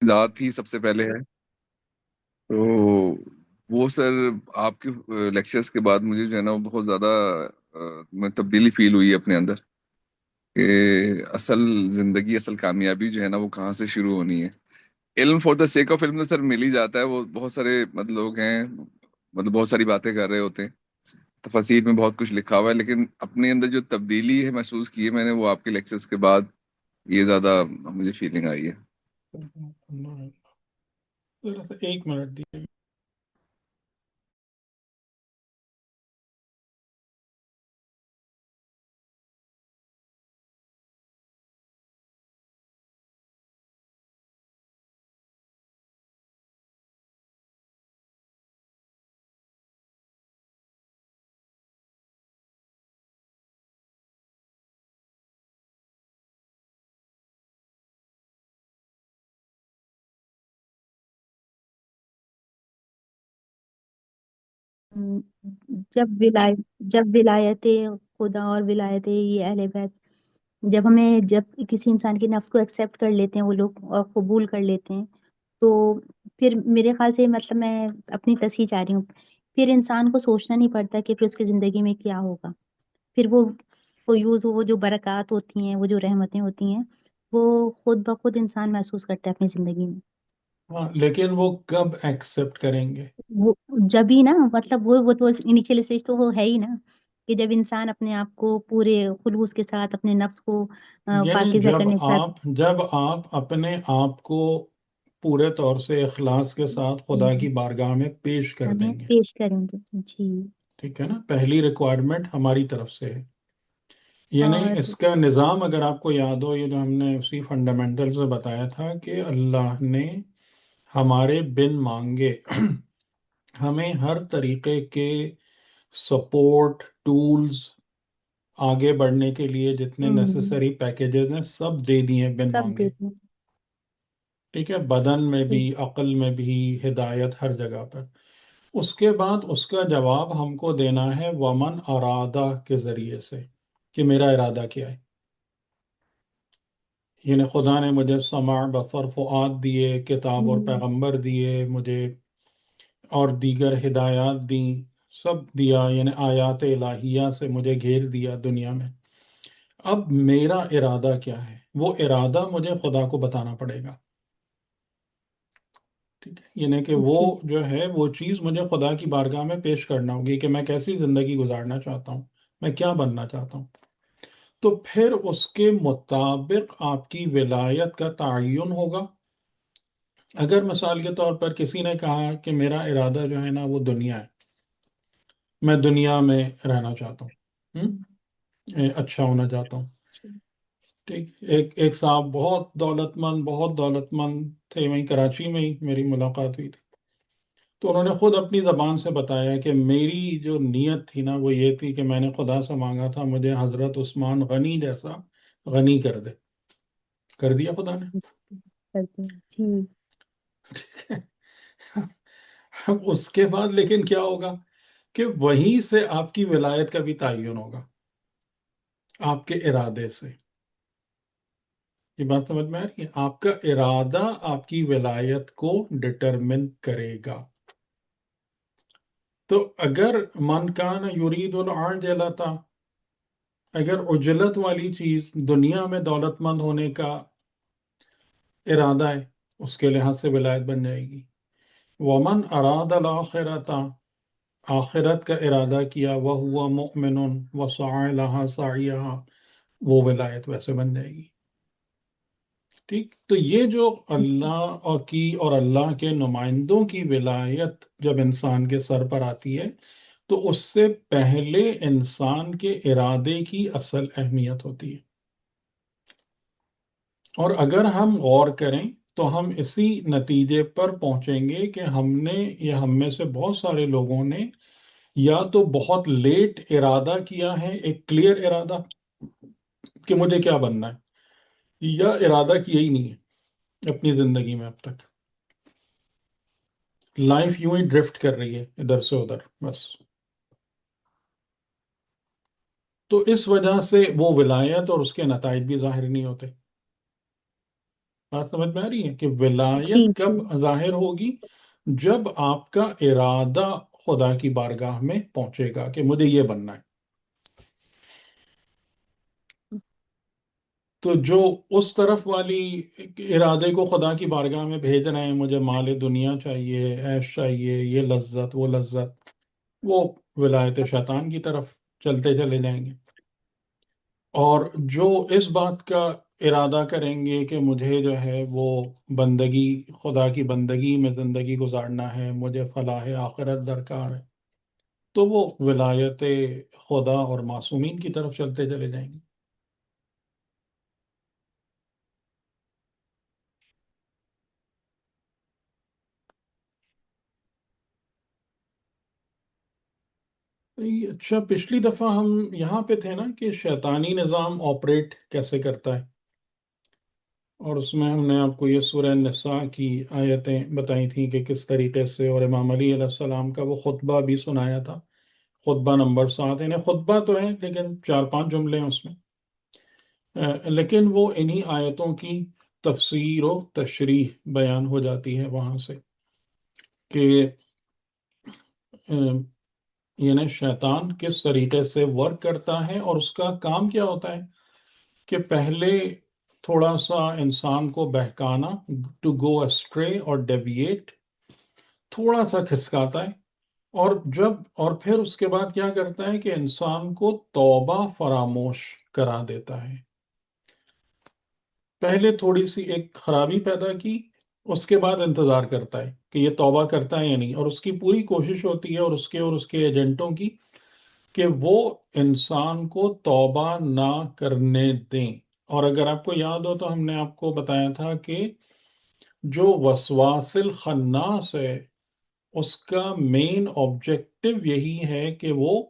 ذات ہی سب سے پہلے ہے. تو وہ سر آپ کے لیکچرز کے بعد مجھے جو ہے نا وہ بہت زیادہ میں تبدیلی فیل ہوئی اپنے اندر کہ اصل زندگی، اصل کامیابی جو ہے نا وہ کہاں سے شروع ہونی ہے. علم فار دا سیک آف علم تو سر مل ہی جاتا ہے. وہ بہت سارے مطلب لوگ ہیں، مطلب بہت ساری باتیں کر رہے ہوتے ہیں، تفاسیر میں بہت کچھ لکھا ہوا ہے، لیکن اپنے اندر جو تبدیلی ہے محسوس کی ہے میں نے وہ آپ کے لیکچرز کے بعد یہ زیادہ مجھے فیلنگ آئی ہے. ذرا سا ایک منٹ دیجیے. ہم، جب ولایت جب ولایت خدا اور ولایت یہ اہل بیت، جب کسی انسان کے نفس کو ایکسیپٹ کر لیتے ہیں وہ لوگ اور قبول کر لیتے ہیں، تو پھر میرے خیال سے مطلب میں اپنی تصحیح چاہ رہی ہوں، پھر انسان کو سوچنا نہیں پڑتا کہ پھر اس کی زندگی میں کیا ہوگا. پھر وہ فیوز، وہ جو برکات ہوتی ہیں، وہ جو رحمتیں ہوتی ہیں، وہ خود بخود انسان محسوس کرتا ہے اپنی زندگی میں. ہاں، لیکن وہ کب ایکسپٹ کریں گے؟ وہ جب ہی نا، مطلب وہ تو انیشیل اسٹیج تو وہ ہے ہی نا، کہ جب انسان اپنے آپ کو پورے خلوص کے ساتھ اپنے نفس کو یعنی پاکیزہ کرنے کے ساتھ جب آپ اپنے آپ کو پورے طور سے اخلاص کے ساتھ خدا کی بارگاہ میں پیش کر ہمیں دیں گے. پیش کریں گے. جی. ٹھیک ہے نا، پہلی ریکوائرمنٹ ہماری طرف سے ہے. یعنی اور اس کا نظام اگر آپ کو یاد ہو، یہ جو ہم نے اسی فنڈامنٹل سے بتایا تھا کہ اللہ نے ہمارے بن مانگے ہمیں ہر طریقے کے سپورٹ ٹولز، آگے بڑھنے کے لیے جتنے نیسسری پیکیجز ہیں سب دے دیے بن سب مانگے. دیتے ہیں. ٹھیک ہے، بدن میں بھی، ٹھیک. عقل میں بھی، ہدایت ہر جگہ پر. اس کے بعد اس کا جواب ہم کو دینا ہے ومن ارادہ کے ذریعے سے، کہ میرا ارادہ کیا ہے. یعنی خدا نے مجھے سمع، بصر، فؤاد دیے، کتاب اور پیغمبر دیے مجھے، اور دیگر ہدایات دیں، سب دیا. یعنی آیات الہیہ سے مجھے گھیر دیا دنیا میں. اب میرا ارادہ کیا ہے، وہ ارادہ مجھے خدا کو بتانا پڑے گا. ٹھیک ہے، یعنی کہ وہ اچھا. جو ہے وہ چیز مجھے خدا کی بارگاہ میں پیش کرنا ہوگی کہ میں کیسی زندگی گزارنا چاہتا ہوں، میں کیا بننا چاہتا ہوں. تو پھر اس کے مطابق آپ کی ولایت کا تعین ہوگا. اگر مثال کے طور پر کسی نے کہا کہ میرا ارادہ جو ہے نا وہ دنیا ہے، میں دنیا میں رہنا چاہتا ہوں، اچھا ہونا چاہتا ہوں. اچھا. ٹھیک، ایک صاحب بہت دولت مند تھے، وہیں کراچی میں ہی میری ملاقات ہوئی تھی. تو انہوں نے خود اپنی زبان سے بتایا کہ میری جو نیت تھی نا وہ یہ تھی کہ میں نے خدا سے مانگا تھا مجھے حضرت عثمان غنی جیسا غنی کر دے. کر دیا خدا نے. کرتے ہیں. جی. ٹھیک ہے، اب اس کے بعد لیکن کیا ہوگا کہ وہیں سے آپ کی ولایت کا بھی تعین ہوگا، آپ کے ارادے سے. یہ بات سمجھ میں آ رہی ہے؟ آپ کا ارادہ آپ کی ولایت کو ڈٹرمن کرے گا. تو اگر من کان یرید العاجلۃ، اگر عجلت والی چیز دنیا میں دولت مند ہونے کا ارادہ ہے، اس کے لحاظ سے ولایت بن جائے گی. ومن اراد الآخرۃ، آخرت کا ارادہ کیا، وہو مؤمن وسعی لہا سعیہا، وہ ولایت ویسے بن جائے گی. ٹھیک، تو یہ جو اللہ اور اللہ کے نمائندوں کی ولایت جب انسان کے سر پر آتی ہے تو اس سے پہلے انسان کے ارادے کی اصل اہمیت ہوتی ہے. اور اگر ہم غور کریں تو ہم اسی نتیجے پر پہنچیں گے کہ ہم نے، یا ہم میں سے بہت سارے لوگوں نے، یا تو بہت لیٹ ارادہ کیا ہے، ایک کلیئر ارادہ کہ مجھے کیا بننا ہے، یا ارادہ کیا ہی نہیں ہے اپنی زندگی میں اب تک. لائف یوں ہی ڈرفٹ کر رہی ہے ادھر سے ادھر بس. تو اس وجہ سے وہ ولایت اور اس کے نتائج بھی ظاہر نہیں ہوتے. بات سمجھ میں آ رہی ہے کہ جی ولایت جی کب ظاہر ہوگی؟ جب آپ کا ارادہ خدا کی بارگاہ میں پہنچے گا کہ مجھے یہ بننا ہے. تو جو اس طرف والی ارادے کو خدا کی بارگاہ میں بھیج رہے ہیں، مجھے مال دنیا چاہیے، عیش چاہیے، یہ لذت وہ لذت، وہ ولایت شیطان کی طرف چلتے چلے جائیں گے. اور جو اس بات کا ارادہ کریں گے کہ مجھے جو ہے وہ بندگی، خدا کی بندگی میں زندگی گزارنا ہے، مجھے فلاح آخرت درکار ہے، تو وہ ولایت خدا اور معصومین کی طرف چلتے چلے جائیں گے. اچھا، پچھلی دفعہ ہم یہاں پہ تھے نا کہ شیطانی نظام آپریٹ کیسے کرتا ہے، اور اس میں ہم نے آپ کو یہ سورہ نساء کی آیتیں بتائی تھیں کہ کس طریقے سے، اور امام علی علیہ السلام کا وہ خطبہ بھی سنایا تھا، خطبہ نمبر 7. انہیں خطبہ تو ہے لیکن 4-5 جملے ہیں اس میں، لیکن وہ انہی آیتوں کی تفسیر و تشریح بیان ہو جاتی ہے وہاں سے کہ یعنی شیطان کس طریقے سے ورک کرتا ہے اور اس کا کام کیا ہوتا ہے کہ پہلے تھوڑا سا انسان کو بہکانا، ٹو گو اسٹرے اور ڈیویٹ، تھوڑا سا کھسکاتا ہے، اور پھر اس کے بعد کیا کرتا ہے کہ انسان کو توبہ فراموش کرا دیتا ہے. پہلے تھوڑی سی ایک خرابی پیدا کی، اس کے بعد انتظار کرتا ہے کہ یہ توبہ کرتا ہے یا نہیں، اور اس کی پوری کوشش ہوتی ہے اور اس کے ایجنٹوں کی کہ وہ انسان کو توبہ نہ کرنے دیں. اور اگر آپ کو یاد ہو تو ہم نے آپ کو بتایا تھا کہ جو وسواس الخناس ہے، اس کا مین آبجیکٹو یہی ہے کہ وہ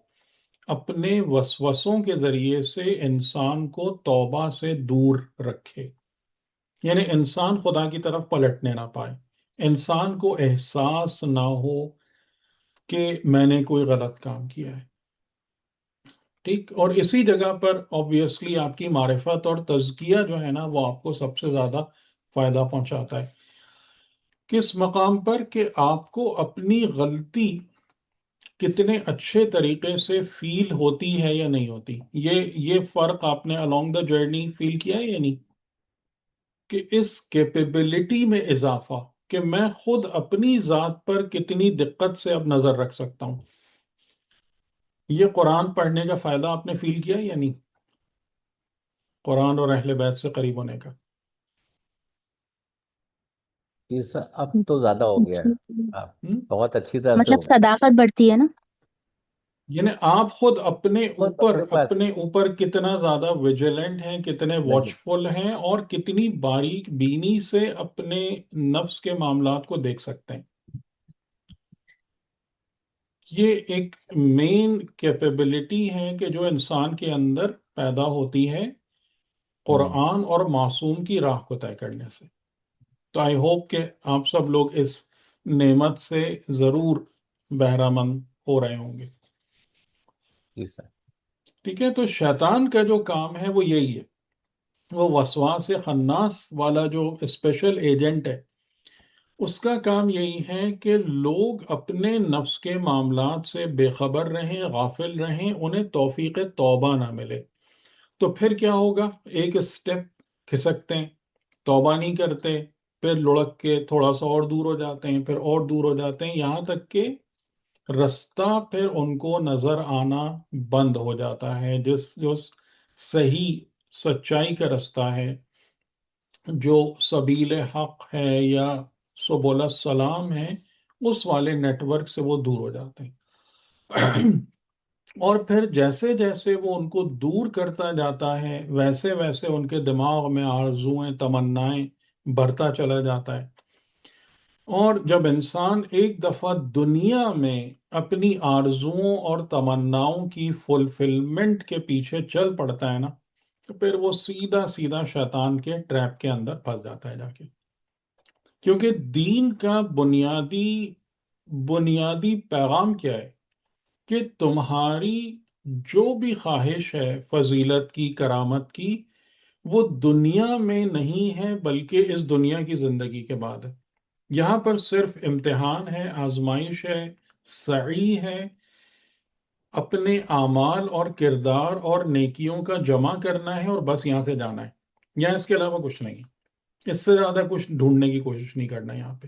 اپنے وسوسوں کے ذریعے سے انسان کو توبہ سے دور رکھے، یعنی انسان خدا کی طرف پلٹنے نہ پائے، انسان کو احساس نہ ہو کہ میں نے کوئی غلط کام کیا ہے. ٹھیک، اور اسی جگہ پر آبویسلی آپ کی معرفت اور تزکیہ جو ہے نا وہ آپ کو سب سے زیادہ فائدہ پہنچاتا ہے. کس مقام پر کہ آپ کو اپنی غلطی کتنے اچھے طریقے سے فیل ہوتی ہے یا نہیں ہوتی، یہ فرق آپ نے along دا جرنی فیل کیا ہے یا نہیں، کہ اس کیپیبلٹی میں اضافہ کہ میں خود اپنی ذات پر کتنی دقت سے اب نظر رکھ سکتا ہوں. یہ قرآن پڑھنے کا فائدہ آپ نے فیل کیا یا نہیں، قرآن اور اہل بیت سے قریب ہونے کا؟ جی سر، اب تو زیادہ ہو گیا ہے، جی، آپ بہت اچھی طرح سے مطلب ہو گیا. صداقت بڑھتی ہے نا. یعنی آپ خود اپنے خود اپنے پاس اوپر کتنا زیادہ ویجیلنٹ ہیں، کتنے واچفل ہیں، اور کتنی باریک بینی سے اپنے نفس کے معاملات کو دیکھ سکتے ہیں. یہ ایک مین کیپیبلٹی ہے کہ جو انسان کے اندر پیدا ہوتی ہے قرآن اور معصوم کی راہ کو طے کرنے سے. تو آئی ہوپ کہ آپ سب لوگ اس نعمت سے ضرور بہرہ مند ہو رہے ہوں گے. جی سر. ٹھیک ہے، تو شیطان کا جو کام ہے وہ یہی ہے، وہ وسواس خناس والا جو اسپیشل ایجنٹ ہے، اس کا کام یہی ہے کہ لوگ اپنے نفس کے معاملات سے بے خبر رہیں، غافل رہیں، انہیں توفیق توبہ نہ ملے. تو پھر کیا ہوگا، ایک اسٹیپ کھسکتے ہیں، توبہ نہیں کرتے، پھر لڑک کے تھوڑا سا اور دور ہو جاتے ہیں، پھر اور دور ہو جاتے ہیں، یہاں تک کہ رستہ پھر ان کو نظر آنا بند ہو جاتا ہے. جو صحیح سچائی کا رستہ ہے، جو سبیل حق ہے یا سبل السلام ہے، اس والے نیٹ ورک سے وہ دور ہو جاتے ہیں. اور پھر جیسے جیسے وہ ان کو دور کرتا جاتا ہے، ویسے ویسے ان کے دماغ میں آرزوئیں، تمنائیں بڑھتا چلا جاتا ہے. اور جب انسان ایک دفعہ دنیا میں اپنی آرزوؤں اور تمناؤں کی فلفلمنٹ کے پیچھے چل پڑتا ہے نا، تو پھر وہ سیدھا سیدھا شیطان کے ٹریپ کے اندر پھنس جاتا ہے جا کے. کیونکہ دین کا بنیادی پیغام کیا ہے کہ تمہاری جو بھی خواہش ہے فضیلت کی، کرامت کی، وہ دنیا میں نہیں ہے بلکہ اس دنیا کی زندگی کے بعد ہے. یہاں پر صرف امتحان ہے، آزمائش ہے، سعی ہے، اپنے اعمال اور کردار اور نیکیوں کا جمع کرنا ہے اور بس یہاں سے جانا ہے. یہاں اس کے علاوہ کچھ نہیں ہے، اس سے زیادہ کچھ ڈھونڈنے کی کوشش نہیں کرنا یہاں پہ.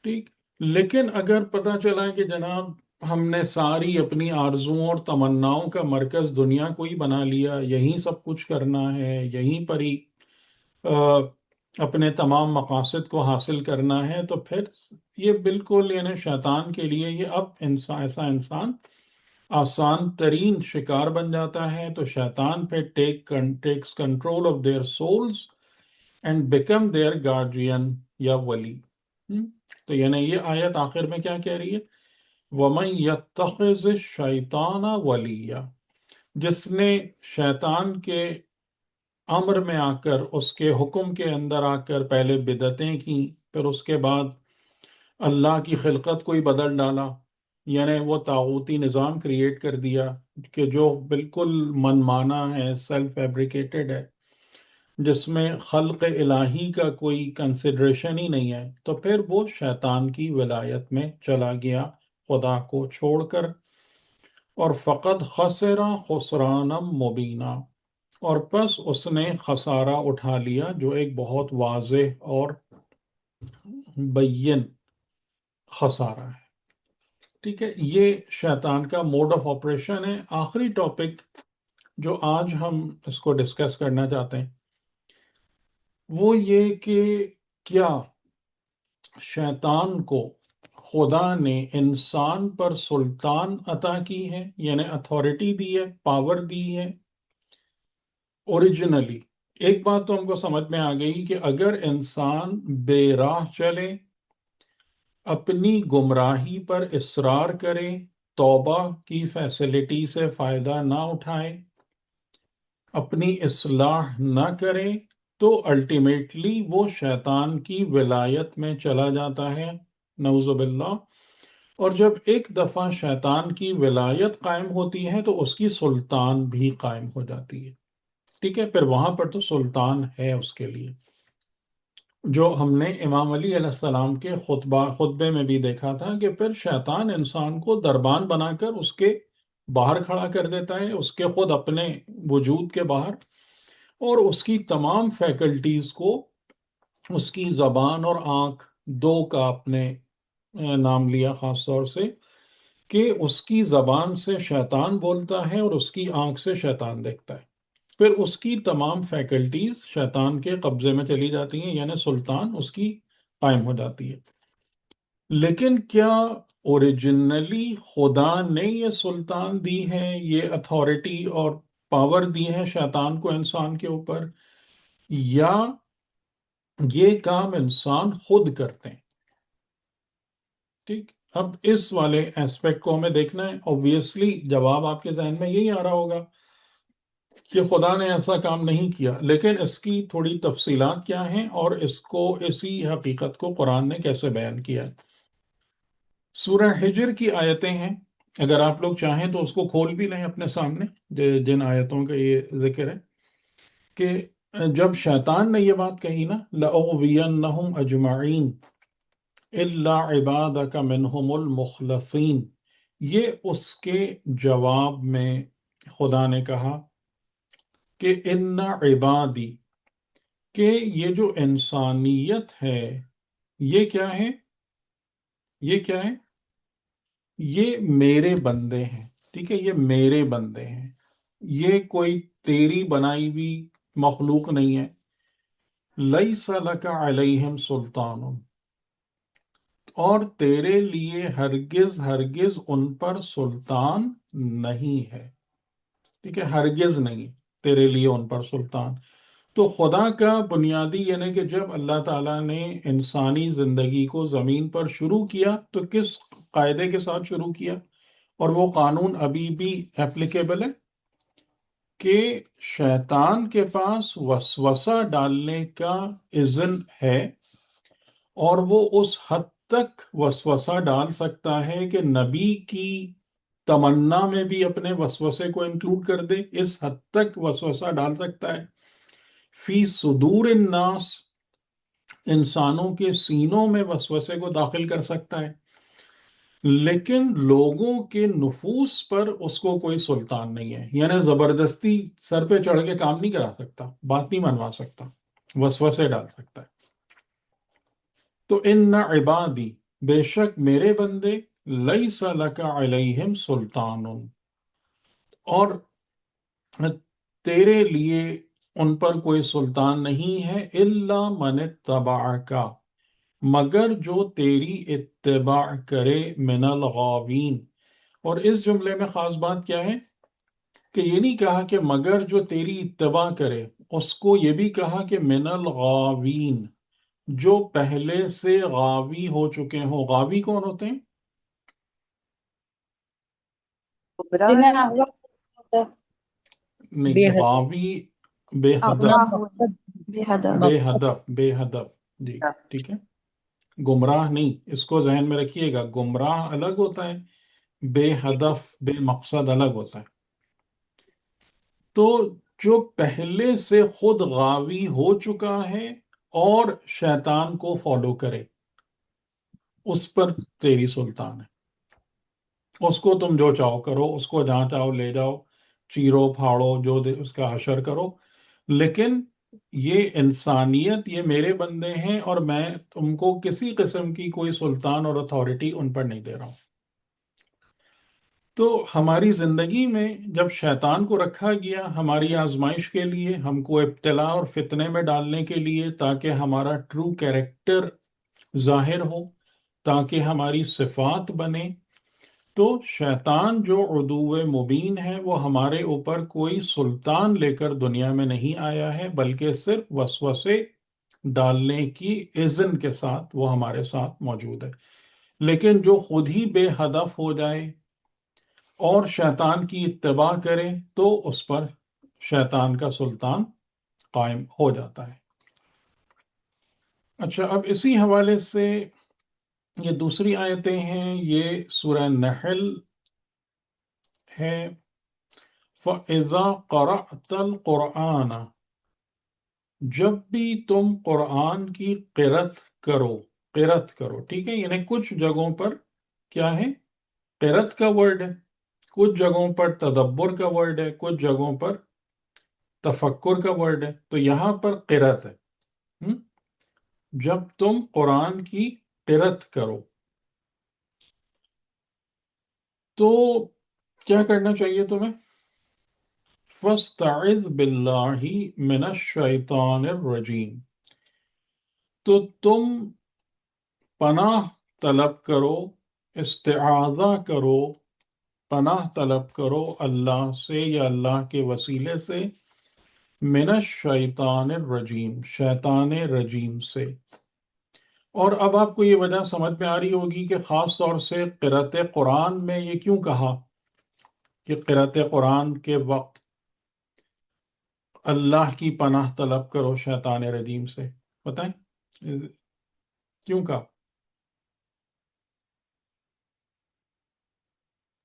ٹھیک. لیکن اگر پتہ چلا کہ جناب ہم نے ساری اپنی آرزوؤں اور تمناؤں کا مرکز دنیا کو ہی بنا لیا، یہیں سب کچھ کرنا ہے، یہیں پر ہی اپنے تمام مقاصد کو حاصل کرنا ہے، تو پھر یہ بالکل یعنی شیطان کے لیے یہ اب ایسا انسان آسان ترین شکار بن جاتا ہے. تو شیطان پہ takes control of their souls and become their guardian یا ولی. تو یعنی یہ آیت آخر میں کیا کہہ رہی ہے؟ وَمَن يَتَّخِذِ الشَّيْطَانَ وَلِيًّا، جس نے شیطان کے امر میں آ کر، اس کے حکم کے اندر آ کر پہلے بدعتیں کی، پھر اس کے بعد اللہ کی خلقت کو ہی بدل ڈالا، یعنی وہ طاغوتی نظام کریٹ کر دیا کہ جو بالکل من مانا ہے، سیلف فیبریکیٹڈ ہے، جس میں خلق الہی کا کوئی کنسیڈریشن ہی نہیں ہے. تو پھر وہ شیطان کی ولایت میں چلا گیا خدا کو چھوڑ کر، اور فقد خسر خسرانا مبینہ، اور پس اس نے خسارہ اٹھا لیا جو ایک بہت واضح اور بین خسارہ ہے. ٹھیک ہے، یہ شیطان کا موڈ آف آپریشن ہے. آخری ٹاپک جو آج ہم اس کو ڈسکس کرنا چاہتے ہیں وہ یہ کہ کیا شیطان کو خدا نے انسان پر سلطان عطا کی ہے، یعنی اتھارٹی دی ہے، پاور دی ہے اوریجنلی. ایک بات تو ہم کو سمجھ میں آ گئی کہ اگر انسان بے راہ چلے، اپنی گمراہی پر اصرار کرے، توبہ کی فیسلٹی سے فائدہ نہ اٹھائے، اپنی اصلاح نہ کرے، تو الٹیمیٹلی وہ شیطان کی ولایت میں چلا جاتا ہے، نعوذ باللہ. اور جب ایک دفعہ شیطان کی ولایت قائم ہوتی ہے تو اس کی سلطان بھی قائم ہو جاتی ہے. ٹھیک ہے، پھر وہاں پر تو سلطان ہے اس کے لیے، جو ہم نے امام علی علیہ السلام کے خطبے میں بھی دیکھا تھا کہ پھر شیطان انسان کو دربان بنا کر اس کے باہر کھڑا کر دیتا ہے، اس کے خود اپنے وجود کے باہر، اور اس کی تمام فیکلٹیز کو، اس کی زبان اور آنکھ دو کا آپ نے نام لیا خاص طور سے، کہ اس کی زبان سے شیطان بولتا ہے اور اس کی آنکھ سے شیطان دیکھتا ہے. پھر اس کی تمام فیکلٹیز شیطان کے قبضے میں چلی جاتی ہیں، یعنی سلطان اس کی قائم ہو جاتی ہے. لیکن کیا اوریجنلی خدا نے یہ سلطان دی ہے، یہ اتھارٹی اور پاور دی ہے شیطان کو انسان کے اوپر، یا یہ کام انسان خود کرتے ہیں؟ ٹھیک. اب اس والے ایسپیکٹ کو ہمیں دیکھنا ہے. اوبویسلی جواب آپ کے ذہن میں یہی آ رہا ہوگا کہ خدا نے ایسا کام نہیں کیا، لیکن اس کی تھوڑی تفصیلات کیا ہیں اور اسی حقیقت کو قرآن نے کیسے بیان کیا ہے. سورہ ہجر کی آیتیں ہیں، اگر آپ لوگ چاہیں تو اس کو کھول بھی لیں اپنے سامنے، جن آیتوں کا یہ ذکر ہے کہ جب شیطان نے یہ بات کہی نا، لَأُغْوِيَنَّهُمْ أَجْمَعِينَ إِلَّا عِبَادَكَ مِنْهُمُ الْمُخْلَصِينَ، یہ اس کے جواب میں خدا نے کہا کہ ان عبادی، کہ یہ جو انسانیت ہے یہ کیا ہے، یہ کیا ہے، یہ میرے بندے ہیں. ٹھیک ہے، یہ میرے بندے ہیں، یہ کوئی تیری بنائی ہوئی مخلوق نہیں ہے. لیس لک علیہم سلطان، اور تیرے لیے ہرگز ہرگز ان پر سلطان نہیں ہے. ٹھیک ہے، ہرگز نہیں تیرے لیے ان پر سلطان. تو خدا کا بنیادی یعنی کہ جب اللہ تعالیٰ نے انسانی زندگی کو زمین پر شروع کیا تو کس قاعدے کے ساتھ شروع کیا، اور وہ قانون ابھی بھی ایپلیکیبل ہے کہ شیطان کے پاس وسوسہ ڈالنے کا اذن ہے، اور وہ اس حد تک وسوسہ ڈال سکتا ہے کہ نبی کی تمنا میں بھی اپنے وسوسے کو انکلوڈ کر دے، اس حد تک وسوسہ ڈال سکتا ہے. فی صدور الناس، انسانوں کے سینوں میں وسوسے کو داخل کر سکتا ہے، لیکن لوگوں کے نفوس پر اس کو کوئی سلطان نہیں ہے. یعنی زبردستی سر پہ چڑھ کے کام نہیں کرا سکتا، بات نہیں منوا سکتا، وسوسے ڈال سکتا ہے. تو ان عبادی، بے شک میرے بندے، لیس لک علیہم سلطان، اور تیرے لیے ان پر کوئی سلطان نہیں ہے، الا من اتبعک، مگر جو تیری اتباع کرے، من الغاوین. اور اس جملے میں خاص بات کیا ہے کہ یہ نہیں کہا کہ مگر جو تیری اتباع کرے، اس کو یہ بھی کہا کہ من الغاوین، جو پہلے سے غاوی ہو چکے ہوں. غاوی کون ہوتے ہیں؟ جنہیں اغوا ہوتا ہے، نہیں، بے حد غاوی بے اغوا ہدف، ہوتا بے ہدف. بے ہدف، بے ہدف. جی ٹھیک ہے. گمراہ نہیں، اس کو ذہن میں رکھیے گا. گمراہ الگ ہوتا ہے، بے ہدف بے مقصد الگ ہوتا ہے. تو جو پہلے سے خود غاوی ہو چکا ہے اور شیطان کو فالو کرے، اس پر تیری سلطان ہے. اس کو تم جو چاہو کرو، اس کو جہاں چاہو لے جاؤ، چیرو پھاڑو، جو اس کا حشر کرو، لیکن یہ انسانیت، یہ میرے بندے ہیں اور میں تم کو کسی قسم کی کوئی سلطان اور اتھارٹی ان پر نہیں دے رہا ہوں. تو ہماری زندگی میں جب شیطان کو رکھا گیا ہماری آزمائش کے لیے، ہم کو ابتلا اور فتنے میں ڈالنے کے لیے، تاکہ ہمارا ٹرو کیریکٹر ظاہر ہو، تاکہ ہماری صفات بنے، تو شیطان جو عدو مبین ہے وہ ہمارے اوپر کوئی سلطان لے کر دنیا میں نہیں آیا ہے، بلکہ صرف وسوسے ڈالنے کی اذن کے ساتھ وہ ہمارے ساتھ موجود ہے. لیکن جو خود ہی بے ہدف ہو جائے اور شیطان کی اتباع کرے تو اس پر شیطان کا سلطان قائم ہو جاتا ہے. اچھا، اب اسی حوالے سے یہ دوسری آیتیں ہیں، یہ سورہ نحل ہے. فَإِذَا قَرَأْتَ الْقُرْآنَ، جب بھی تم قرآن کی قرأت کرو، ٹھیک ہے. یعنی کچھ جگہوں پر کیا ہے، قرأت کا ورڈ ہے، کچھ جگہوں پر تدبر کا ورڈ ہے، کچھ جگہوں پر تفکر کا ورڈ ہے. تو یہاں پر قرأت ہے. جب تم قرآن کی قرأت کرو تو کیا کرنا چاہیے تمہیں؟ فَاسْتَعِذْ بِاللَّهِ مِنَ الشَّيْطَانِ الرَّجِيمِ، تو تم پناہ طلب کرو، استعاذہ کرو، پناہ طلب کرو اللہ سے یا اللہ کے وسیلے سے، من الشیطان الرجیم، شیطان رجیم سے. اور اب آپ کو یہ وجہ سمجھ میں آ رہی ہوگی کہ خاص طور سے قرأت قرآن میں یہ کیوں کہا کہ قرأت قرآن کے وقت اللہ کی پناہ طلب کرو شیطان رجیم سے. بتائیں کیوں کہا؟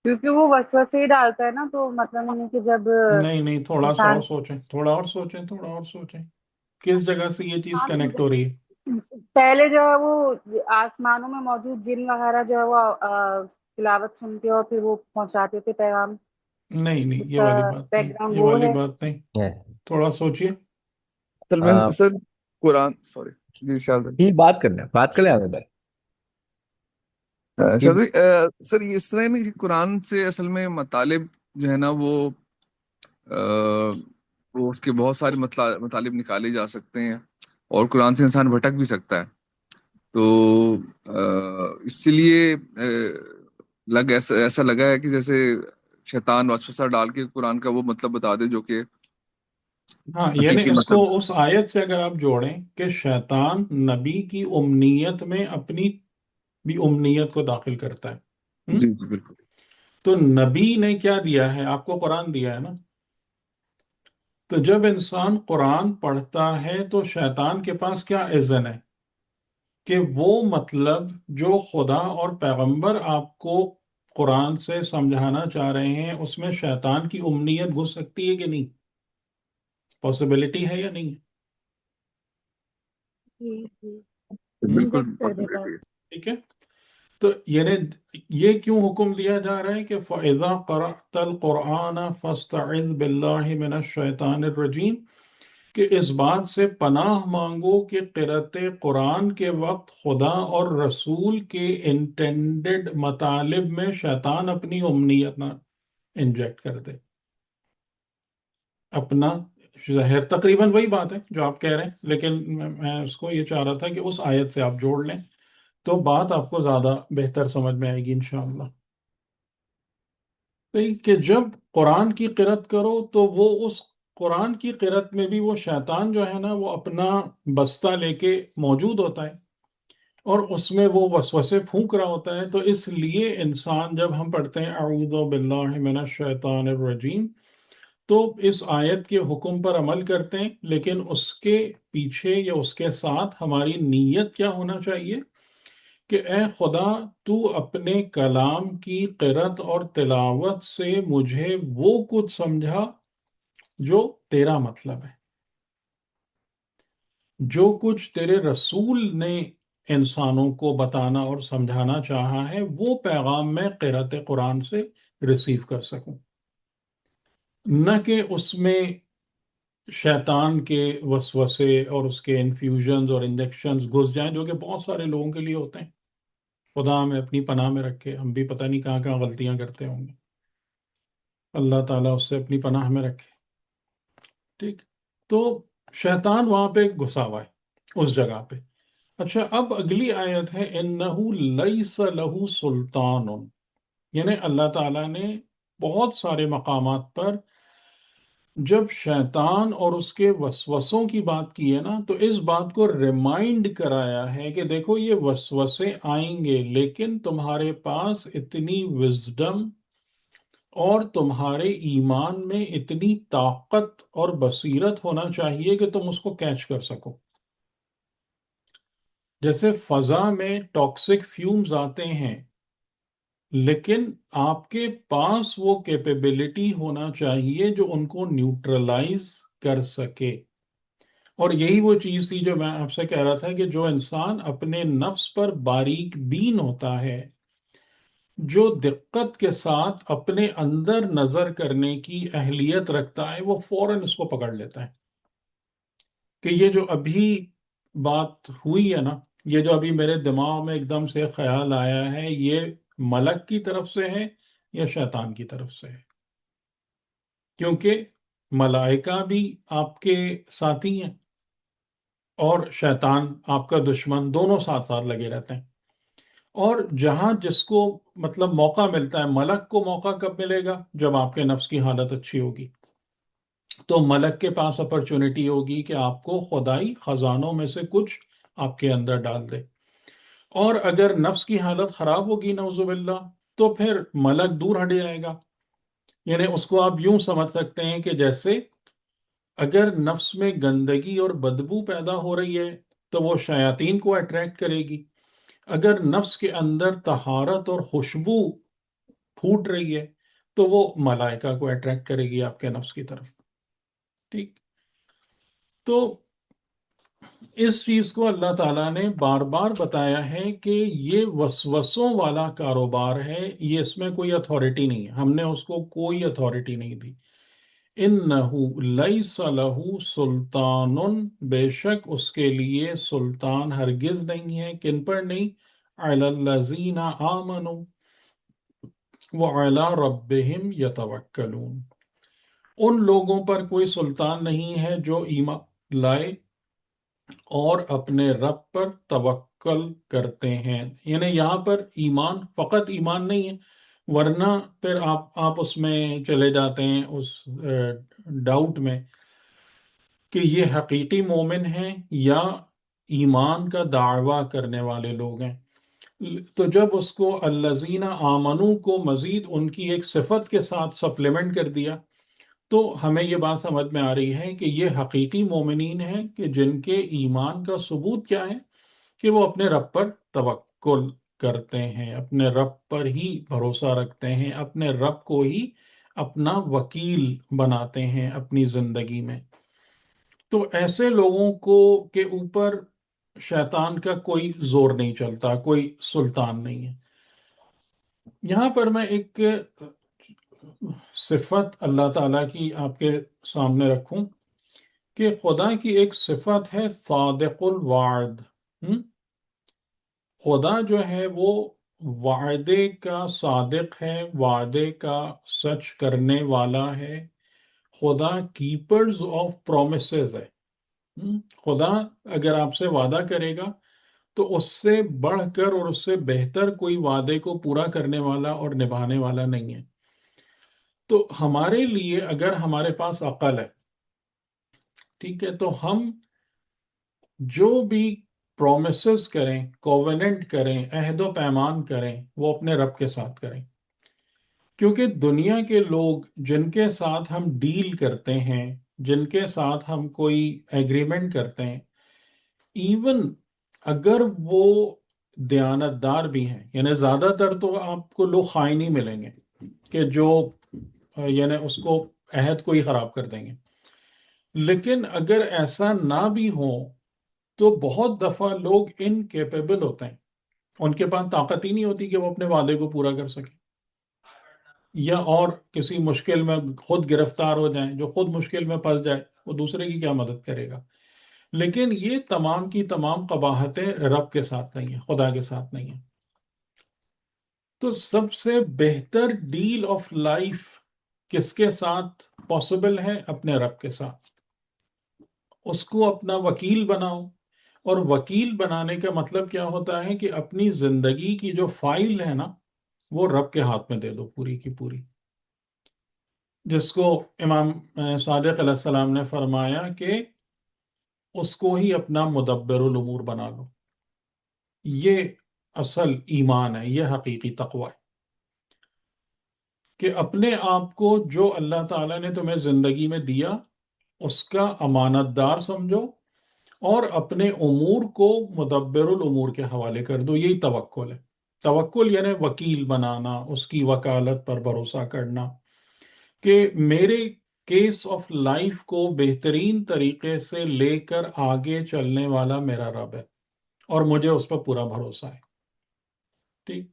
کیونکہ وہ وسوسے ہی ڈالتا ہے نا. تو مطلب نہیں کہ جب نہیں، تھوڑا سا اور انسان سوچیں، تھوڑا اور سوچیں. کس جگہ سے یہ چیز کنیکٹ ہو رہی ہے؟ پہلے جو ہے وہ آسمانوں میں موجود جن وغیرہ جو ہے وہ تلاوت سنتے اور پھر وہ پہنچاتے تھے پیغام. نہیں، اس یہ کا والی بات بیک نہیں، گراؤنڈ یہ وہ والی ہے. بات نہیں. ہے. تھوڑا سوچئے. اصل میں سر قرآن، سوری جی شاہد یہ بات کریں آگے بھائی. بھائی، شاہد بھائی، سر یہ اس طرح ہے نا کہ قرآن سے اصل میں مطالب جو ہے نا وہ اس کے بہت سارے مطالب نکالے جا سکتے ہیں، اور قرآن سے انسان بھٹک بھی سکتا ہے. تو اس لیے ایسا لگا ہے کہ جیسے شیطان وسوسہ ڈال کے قرآن کا وہ مطلب بتا دے جو کہ ہاں، یعنی حقیقی اس کو مطلب. اس آیت سے اگر آپ جوڑیں کہ شیطان نبی کی امنیت میں اپنی بھی امنیت کو داخل کرتا ہے. جی جی بالکل. تو نبی نے کیا دیا ہے؟ آپ کو قرآن دیا ہے نا. تو جب انسان قرآن پڑھتا ہے تو شیطان کے پاس کیا اذن ہے کہ وہ مطلب جو خدا اور پیغمبر آپ کو قرآن سے سمجھانا چاہ رہے ہیں اس میں شیطان کی امنیت گھس سکتی ہے کہ نہیں؟ پاسبلٹی ہے یا نہیں؟ جی جی بالکل انجیکٹ کر دیتا ہے. possibility ہے۔ ٹھیک ہے، تو یعنی یہ کیوں حکم دیا جا رہا ہے کہ فَإِذَا قَرَأْتَ الْقُرْآنَ فَاسْتَعِذْ بِاللَّهِ مِنَ الشَّيْطَانِ الرَّجِيمِ، کہ اس بات سے پناہ مانگو کہ قرأت قرآن کے وقت خدا اور رسول کے انٹینڈڈ مطالب میں شیطان اپنی امنیت نہ انجیکٹ کر دے اپنا ظاہر. تقریباً وہی بات ہے جو آپ کہہ رہے ہیں، لیکن میں اس کو یہ چاہ رہا تھا کہ اس آیت سے آپ جوڑ لیں تو بات آپ کو زیادہ بہتر سمجھ میں آئے گی انشاءاللہ. کہ جب قرآن کی قرأت کرو تو وہ اس قرآن کی قرأت میں بھی وہ شیطان جو ہے نا وہ اپنا بستہ لے کے موجود ہوتا ہے اور اس میں وہ وسوسے پھونک رہا ہوتا ہے. تو اس لیے انسان جب ہم پڑھتے ہیں اعوذ باللہ من الشیطان الرجیم تو اس آیت کے حکم پر عمل کرتے ہیں، لیکن اس کے پیچھے یا اس کے ساتھ ہماری نیت کیا ہونا چاہیے کہ اے خدا تو اپنے کلام کی قرأت اور تلاوت سے مجھے وہ کچھ سمجھا جو تیرا مطلب ہے، جو کچھ تیرے رسول نے انسانوں کو بتانا اور سمجھانا چاہا ہے وہ پیغام میں قرأت قرآن سے ریسیو کر سکوں، نہ کہ اس میں شیطان کے وسوسے اور اس کے انفیوژنز اور انجیکشنز گھس جائیں، جو کہ بہت سارے لوگوں کے لیے ہوتے ہیں. خدا ہمیں اپنی پناہ میں رکھے، ہم بھی پتہ نہیں کہاں کہاں غلطیاں کرتے ہوں گے، اللہ تعالیٰ اس سے اپنی پناہ میں رکھے. ٹھیک، تو شیطان وہاں پہ گھسا ہوا ہے اس جگہ پہ. اچھا، اب اگلی آیت ہے اِنَّهُ لَيْسَ لَهُ سُلْطَانٌ، یعنی اللہ تعالیٰ نے بہت سارے مقامات پر جب شیطان اور اس کے وسوسوں کی بات کی ہے نا تو اس بات کو ریمائنڈ کرایا ہے کہ دیکھو یہ وسوسے آئیں گے، لیکن تمہارے پاس اتنی وزڈم اور تمہارے ایمان میں اتنی طاقت اور بصیرت ہونا چاہیے کہ تم اس کو کیچ کر سکو. جیسے فضا میں ٹاکسک فیومز آتے ہیں، لیکن آپ کے پاس وہ کیپیبلٹی ہونا چاہیے جو ان کو نیوٹرلائز کر سکے. اور یہی وہ چیز تھی جو میں آپ سے کہہ رہا تھا کہ جو انسان اپنے نفس پر باریک بین ہوتا ہے، جو دقت کے ساتھ اپنے اندر نظر کرنے کی اہلیت رکھتا ہے، وہ فوراً اس کو پکڑ لیتا ہے کہ یہ جو ابھی بات ہوئی ہے نا، یہ جو ابھی میرے دماغ میں ایک دم سے خیال آیا ہے، یہ ملک کی طرف سے ہے یا شیطان کی طرف سے ہے. کیونکہ ملائکہ بھی آپ کے ساتھی ہیں اور شیطان آپ کا دشمن، دونوں ساتھ ساتھ لگے رہتے ہیں. اور جہاں جس کو مطلب موقع ملتا ہے، ملک کو موقع کب ملے گا؟ جب آپ کے نفس کی حالت اچھی ہوگی تو ملک کے پاس اپرچونٹی ہوگی کہ آپ کو خدائی خزانوں میں سے کچھ آپ کے اندر ڈال دے. اور اگر نفس کی حالت خراب ہوگی نعوذ باللہ تو پھر ملک دور ہٹ جائے گا. یعنی اس کو آپ یوں سمجھ سکتے ہیں کہ جیسے اگر نفس میں گندگی اور بدبو پیدا ہو رہی ہے تو وہ شیاطین کو اٹریکٹ کرے گی، اگر نفس کے اندر طہارت اور خوشبو پھوٹ رہی ہے تو وہ ملائکہ کو اٹریکٹ کرے گی آپ کے نفس کی طرف. ٹھیک، تو اس چیز کو اللہ تعالیٰ نے بار بار بتایا ہے کہ یہ وسوسوں والا کاروبار ہے، یہ اس میں کوئی اتھارٹی نہیں ہے، ہم نے اس کو کوئی اتھارٹی نہیں دی. اِنَّهُ لَيْسَ لَهُ سُلْطَانٌ، بے شک اس کے لیے سلطان ہرگز نہیں ہے. کن پر نہیں؟ عَلَى الَّذِينَ آمَنُوا وَعَلَى رَبِّهِمْ يَتَوَكَّلُونَ، ان لوگوں پر کوئی سلطان نہیں ہے جو ایمان لائے اور اپنے رب پر توکل کرتے ہیں. یعنی یہاں پر ایمان فقط ایمان نہیں ہے، ورنہ پھر آپ اس میں چلے جاتے ہیں اس ڈاؤٹ میں کہ یہ حقیقی مومن ہیں یا ایمان کا دعویٰ کرنے والے لوگ ہیں. تو جب اس کو الذین آمنو کو مزید ان کی ایک صفت کے ساتھ سپلیمنٹ کر دیا تو ہمیں یہ بات سمجھ میں آ رہی ہے کہ یہ حقیقی مومنین ہیں کہ جن کے ایمان کا ثبوت کیا ہے کہ وہ اپنے رب پر توکل کرتے ہیں، اپنے رب پر ہی بھروسہ رکھتے ہیں، اپنے رب کو ہی اپنا وکیل بناتے ہیں اپنی زندگی میں، تو ایسے لوگوں کو کے اوپر شیطان کا کوئی زور نہیں چلتا، کوئی سلطان نہیں ہے۔ یہاں پر میں ایک صفت اللہ تعالیٰ کی آپ کے سامنے رکھوں کہ خدا کی ایک صفت ہے صادق الوعد۔ خدا جو ہے وہ وعدے کا صادق ہے، وعدے کا سچ کرنے والا ہے، خدا کیپرز آف پرومسز ہے۔ خدا اگر آپ سے وعدہ کرے گا تو اس سے بڑھ کر اور اس سے بہتر کوئی وعدے کو پورا کرنے والا اور نبھانے والا نہیں ہے۔ تو ہمارے لیے اگر ہمارے پاس عقل ہے، ٹھیک ہے، تو ہم جو بھی پرومسز کریں، کووننٹ کریں، عہد و پیمان کریں، وہ اپنے رب کے ساتھ کریں، کیونکہ دنیا کے لوگ جن کے ساتھ ہم ڈیل کرتے ہیں، جن کے ساتھ ہم کوئی ایگریمنٹ کرتے ہیں، ایون اگر وہ دیانتدار بھی ہیں، یعنی زیادہ تر تو آپ کو لوگ خائن ہی ملیں گے کہ جو یعنی اس کو عہد کو ہی خراب کر دیں گے، لیکن اگر ایسا نہ بھی ہو تو بہت دفعہ لوگ انکیپیبل ہوتے ہیں، ان کے پاس طاقت ہی نہیں ہوتی کہ وہ اپنے وعدے کو پورا کر سکیں، یا اور کسی مشکل میں خود گرفتار ہو جائیں، جو خود مشکل میں پھنس جائے وہ دوسرے کی کیا مدد کرے گا۔ لیکن یہ تمام کی تمام قباحتیں رب کے ساتھ نہیں ہیں، خدا کے ساتھ نہیں ہیں۔ تو سب سے بہتر ڈیل آف لائف کس کے ساتھ پاسبل ہے؟ اپنے رب کے ساتھ۔ اس کو اپنا وکیل بناؤ، اور وکیل بنانے کا مطلب کیا ہوتا ہے کہ اپنی زندگی کی جو فائل ہے نا وہ رب کے ہاتھ میں دے دو پوری کی پوری، جس کو امام صادق علیہ السلام نے فرمایا کہ اس کو ہی اپنا مدبر الامور بنا لو۔ یہ اصل ایمان ہے، یہ حقیقی تقوی ہے کہ اپنے آپ کو جو اللہ تعالیٰ نے تمہیں زندگی میں دیا اس کا امانت دار سمجھو، اور اپنے امور کو مدبر الامور کے حوالے کر دو۔ یہی توکل ہے۔ توکل یعنی وکیل بنانا، اس کی وکالت پر بھروسہ کرنا کہ میرے کیس آف لائف کو بہترین طریقے سے لے کر آگے چلنے والا میرا رب ہے، اور مجھے اس پر پورا بھروسہ ہے۔ ٹھیک،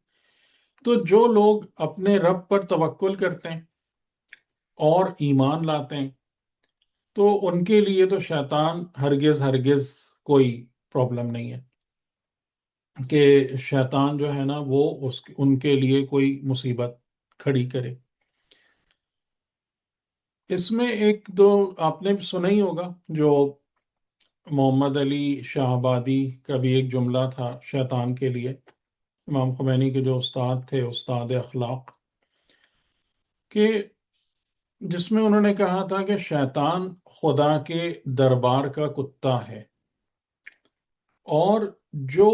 تو جو لوگ اپنے رب پر توکل کرتے ہیں اور ایمان لاتے ہیں تو ان کے لیے تو شیطان ہرگز ہرگز کوئی پرابلم نہیں ہے کہ شیطان جو ہے نا وہ ان کے لیے کوئی مصیبت کھڑی کرے۔ اس میں ایک دو آپ نے سنا ہی ہوگا، جو محمد علی شاہ آبادی کا بھی ایک جملہ تھا شیطان کے لیے، امام خمینی کے جو استاد تھے، استاد اخلاق، کہ جس میں انہوں نے کہا تھا کہ شیطان خدا کے دربار کا کتا ہے، اور جو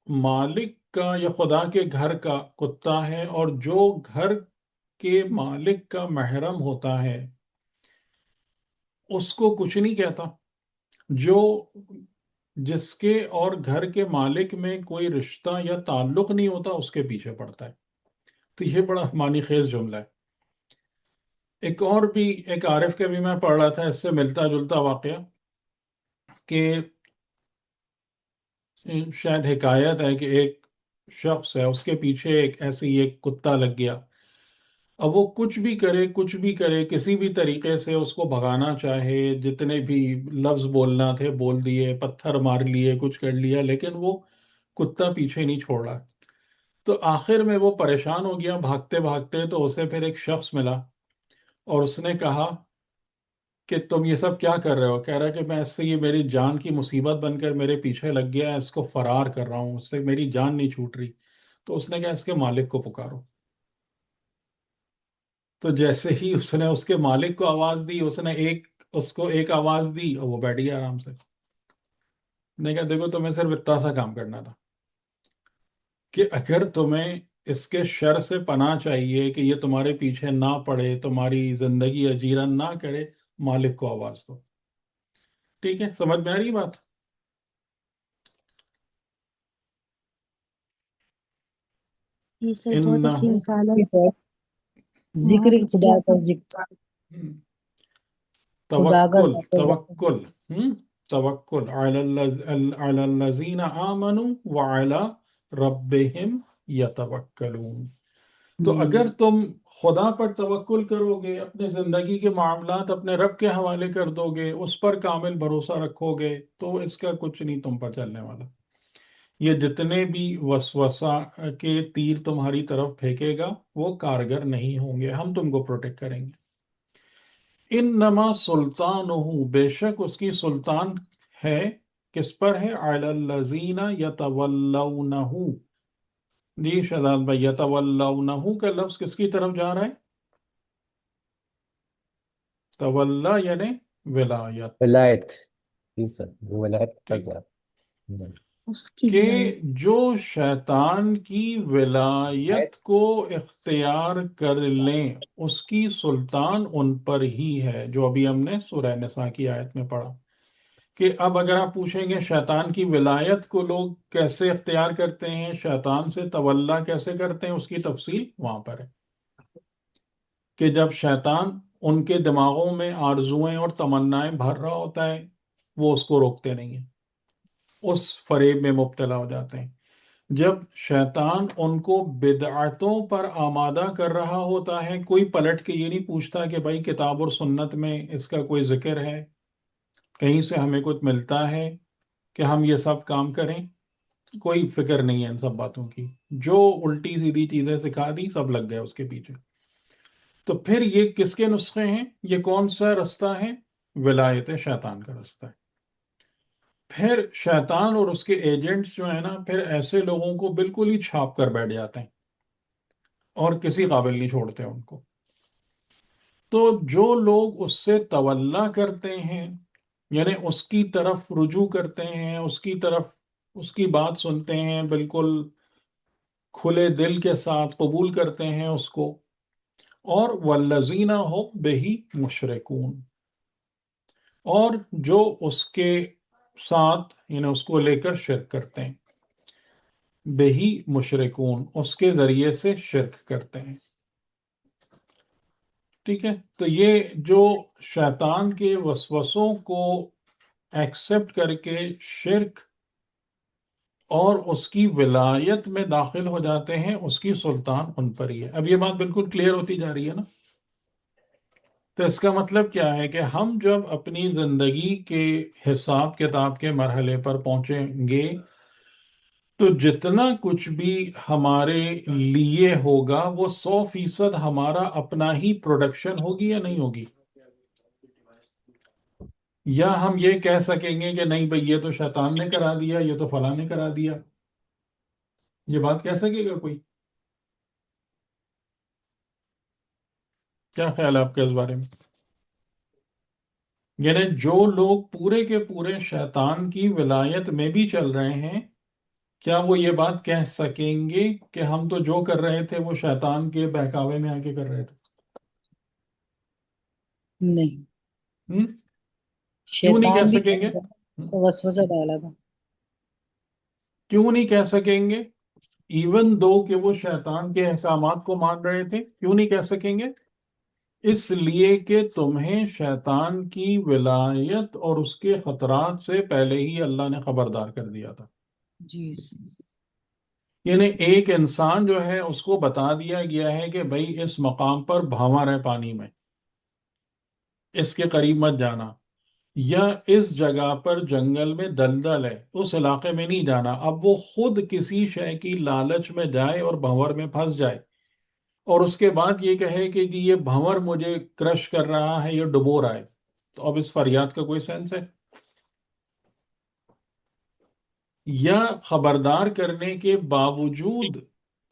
مالک کا یا خدا کے گھر کا کتا ہے، اور جو گھر کے مالک کا محرم ہوتا ہے اس کو کچھ نہیں کہتا، جو جس کے اور گھر کے مالک میں کوئی رشتہ یا تعلق نہیں ہوتا اس کے پیچھے پڑتا ہے۔ تو یہ بڑا معنی خیز جملہ ہے۔ ایک اور بھی ایک عارف کا بھی میں پڑھ رہا تھا، اس سے ملتا جلتا واقعہ، کہ شاید حکایت ہے کہ ایک شخص ہے، اس کے پیچھے ایک کتا لگ گیا، اب وہ کچھ بھی کرے کچھ بھی کرے، کسی بھی طریقے سے اس کو بھگانا چاہے، جتنے بھی لفظ بولنا تھے بول دیے، پتھر مار لیے، کچھ کر لیا، لیکن وہ کتا پیچھے نہیں چھوڑ رہا۔ تو آخر میں وہ پریشان ہو گیا بھاگتے بھاگتے، تو اسے پھر ایک شخص ملا اور اس نے کہا کہ تم یہ سب کیا کر رہے ہو؟ کہہ رہا ہے کہ میں اس سے، یہ میری جان کی مصیبت بن کر میرے پیچھے لگ گیا ہے، اس کو فرار کر رہا ہوں، اس سے میری جان نہیں چھوٹ رہی۔ تو اس نے کہا اس کے مالک کو پکارو۔ تو جیسے ہی اس نے اس کے مالک کو آواز دی، اس نے اس کو ایک آواز دی اور وہ بیٹھ گیا آرام سے۔ نے کہا دیکھو تمہیں صرف اتنا سا کام کرنا تھا کہ اگر تمہیں اس کے شر سے پناہ چاہیے کہ یہ تمہارے پیچھے نہ پڑے، تمہاری زندگی اجیرن نہ کرے، مالک کو آواز دو۔ ٹھیک ہے، سمجھ میں آ رہی بات؟ جی سر بہت اچھی انہو مثال ہے، جی سر، ذکر بہت اچھی خدا بات کا ہے۔ ذکر، خدا کا توکل ذات ذات توکل توکل علی الذین آمنوا وعلی ربہم یتوکلون۔ تو اگر تم خدا پر توکل کرو گے، اپنے زندگی کے معاملات اپنے رب کے حوالے کر دو گے، اس پر کامل بھروسہ رکھو گے، تو اس کا کچھ نہیں تم پر چلنے والا۔ یہ جتنے بھی وسوسہ کے تیر تمہاری طرف پھینکے گا وہ کارگر نہیں ہوں گے، ہم تم کو پروٹیکٹ کریں گے۔ انما سلطانہ، بے شک اس کی سلطان ہے، کس پر ہے؟ علی الذین یتولونہ۔ جی شہزاد بھائی، یتولونہ کا لفظ کس کی طرف جا رہا ہے؟ تولا یعنی ولایت، ولایت، جی سر، وہ ولایت کا ٹھیک، کیا؟ اس کی کہ ولایت، جو شیطان کی ولایت کو اختیار کر لیں اس کی سلطان ان پر ہی ہے، جو ابھی ہم نے سورہ نساء کی آیت میں پڑھا۔ کہ اب اگر آپ پوچھیں گے شیطان کی ولایت کو لوگ کیسے اختیار کرتے ہیں، شیطان سے تولا کیسے کرتے ہیں، اس کی تفصیل وہاں پر ہے کہ جب شیطان ان کے دماغوں میں آرزوئیں اور تمنائیں بھر رہا ہوتا ہے، وہ اس کو روکتے نہیں ہیں، اس فریب میں مبتلا ہو جاتے ہیں۔ جب شیطان ان کو بدعتوں پر آمادہ کر رہا ہوتا ہے، کوئی پلٹ کے یہ نہیں پوچھتا کہ بھائی کتاب اور سنت میں اس کا کوئی ذکر ہے، کہیں سے ہمیں کچھ ملتا ہے کہ ہم یہ سب کام کریں، کوئی فکر نہیں ہے ان سب باتوں کی، جو الٹی سیدھی چیزیں سکھا دی سب لگ گئے اس کے پیچھے۔ تو پھر یہ کس کے نسخے ہیں؟ یہ کون سا رستہ ہے؟ ولایت شیطان کا رستہ ہے۔ پھر شیطان اور اس کے ایجنٹس جو ہیں نا، پھر ایسے لوگوں کو بالکل ہی چھاپ کر بیٹھ جاتے ہیں اور کسی قابل نہیں چھوڑتے ان کو۔ تو جو لوگ اس سے تولا کرتے ہیں، یعنی اس کی طرف رجوع کرتے ہیں، اس کی طرف اس کی بات سنتے ہیں، بالکل کھلے دل کے ساتھ قبول کرتے ہیں اس کو، اور والذین هم بہ مشرکون، اور جو اس کے ساتھ یعنی اس کو لے کر شرک کرتے ہیں، بہی مشرکون، اس کے ذریعے سے شرک کرتے ہیں۔ ٹھیک ہے، تو یہ جو شیطان کے وسوسوں کو ایکسپٹ کر کے شرک اور اس کی ولایت میں داخل ہو جاتے ہیں، اس کی سلطان ان پر ہی ہے۔ اب یہ بات بالکل کلیئر ہوتی جا رہی ہے نا؟ تو اس کا مطلب کیا ہے کہ ہم جب اپنی زندگی کے حساب کتاب کے مرحلے پر پہنچیں گے تو جتنا کچھ بھی ہمارے لیے ہوگا وہ 100% ہمارا اپنا ہی پروڈکشن ہوگی یا نہیں ہوگی؟ یا ہم یہ کہہ سکیں گے کہ نہیں بھئی یہ تو شیطان نے کرا دیا، یہ تو فلاں نے کرا دیا؟ یہ بات کہہ سکے گا کوئی؟ کیا خیال ہے آپ کا اس بارے میں؟ یعنی جو لوگ پورے کے پورے شیطان کی ولایت میں بھی چل رہے ہیں، کیا وہ یہ بات کہہ سکیں گے کہ ہم تو جو کر رہے تھے وہ شیطان کے بہکاوے میں آ کے کر رہے تھے؟ نہیں، ہم؟ کیوں نہیں کہہ شیطان بھی سکیں گے؟ وسوسہ ڈالا تھا۔ کیوں نہیں کہہ سکیں گے؟ ایون دو کہ وہ شیطان کے احکامات کو مان رہے تھے، کیوں نہیں کہہ سکیں گے؟ اس لیے کہ تمہیں شیطان کی ولایت اور اس کے خطرات سے پہلے ہی اللہ نے خبردار کر دیا تھا۔ جی، یعنی ایک انسان جو ہے اس کو بتا دیا گیا ہے کہ بھائی اس مقام پر بھنور ہے پانی میں، اس کے قریب مت جانا، یا اس جگہ پر جنگل میں دلدل ہے، اس علاقے میں نہیں جانا۔ اب وہ خود کسی شے کی لالچ میں جائے اور بھنور میں پھنس جائے اور اس کے بعد یہ کہے کہ جی یہ بھنور مجھے کرش کر رہا ہے، یہ ڈبو رہا ہے، تو اب اس فریاد کا کوئی سینس ہے؟ یا خبردار کرنے کے باوجود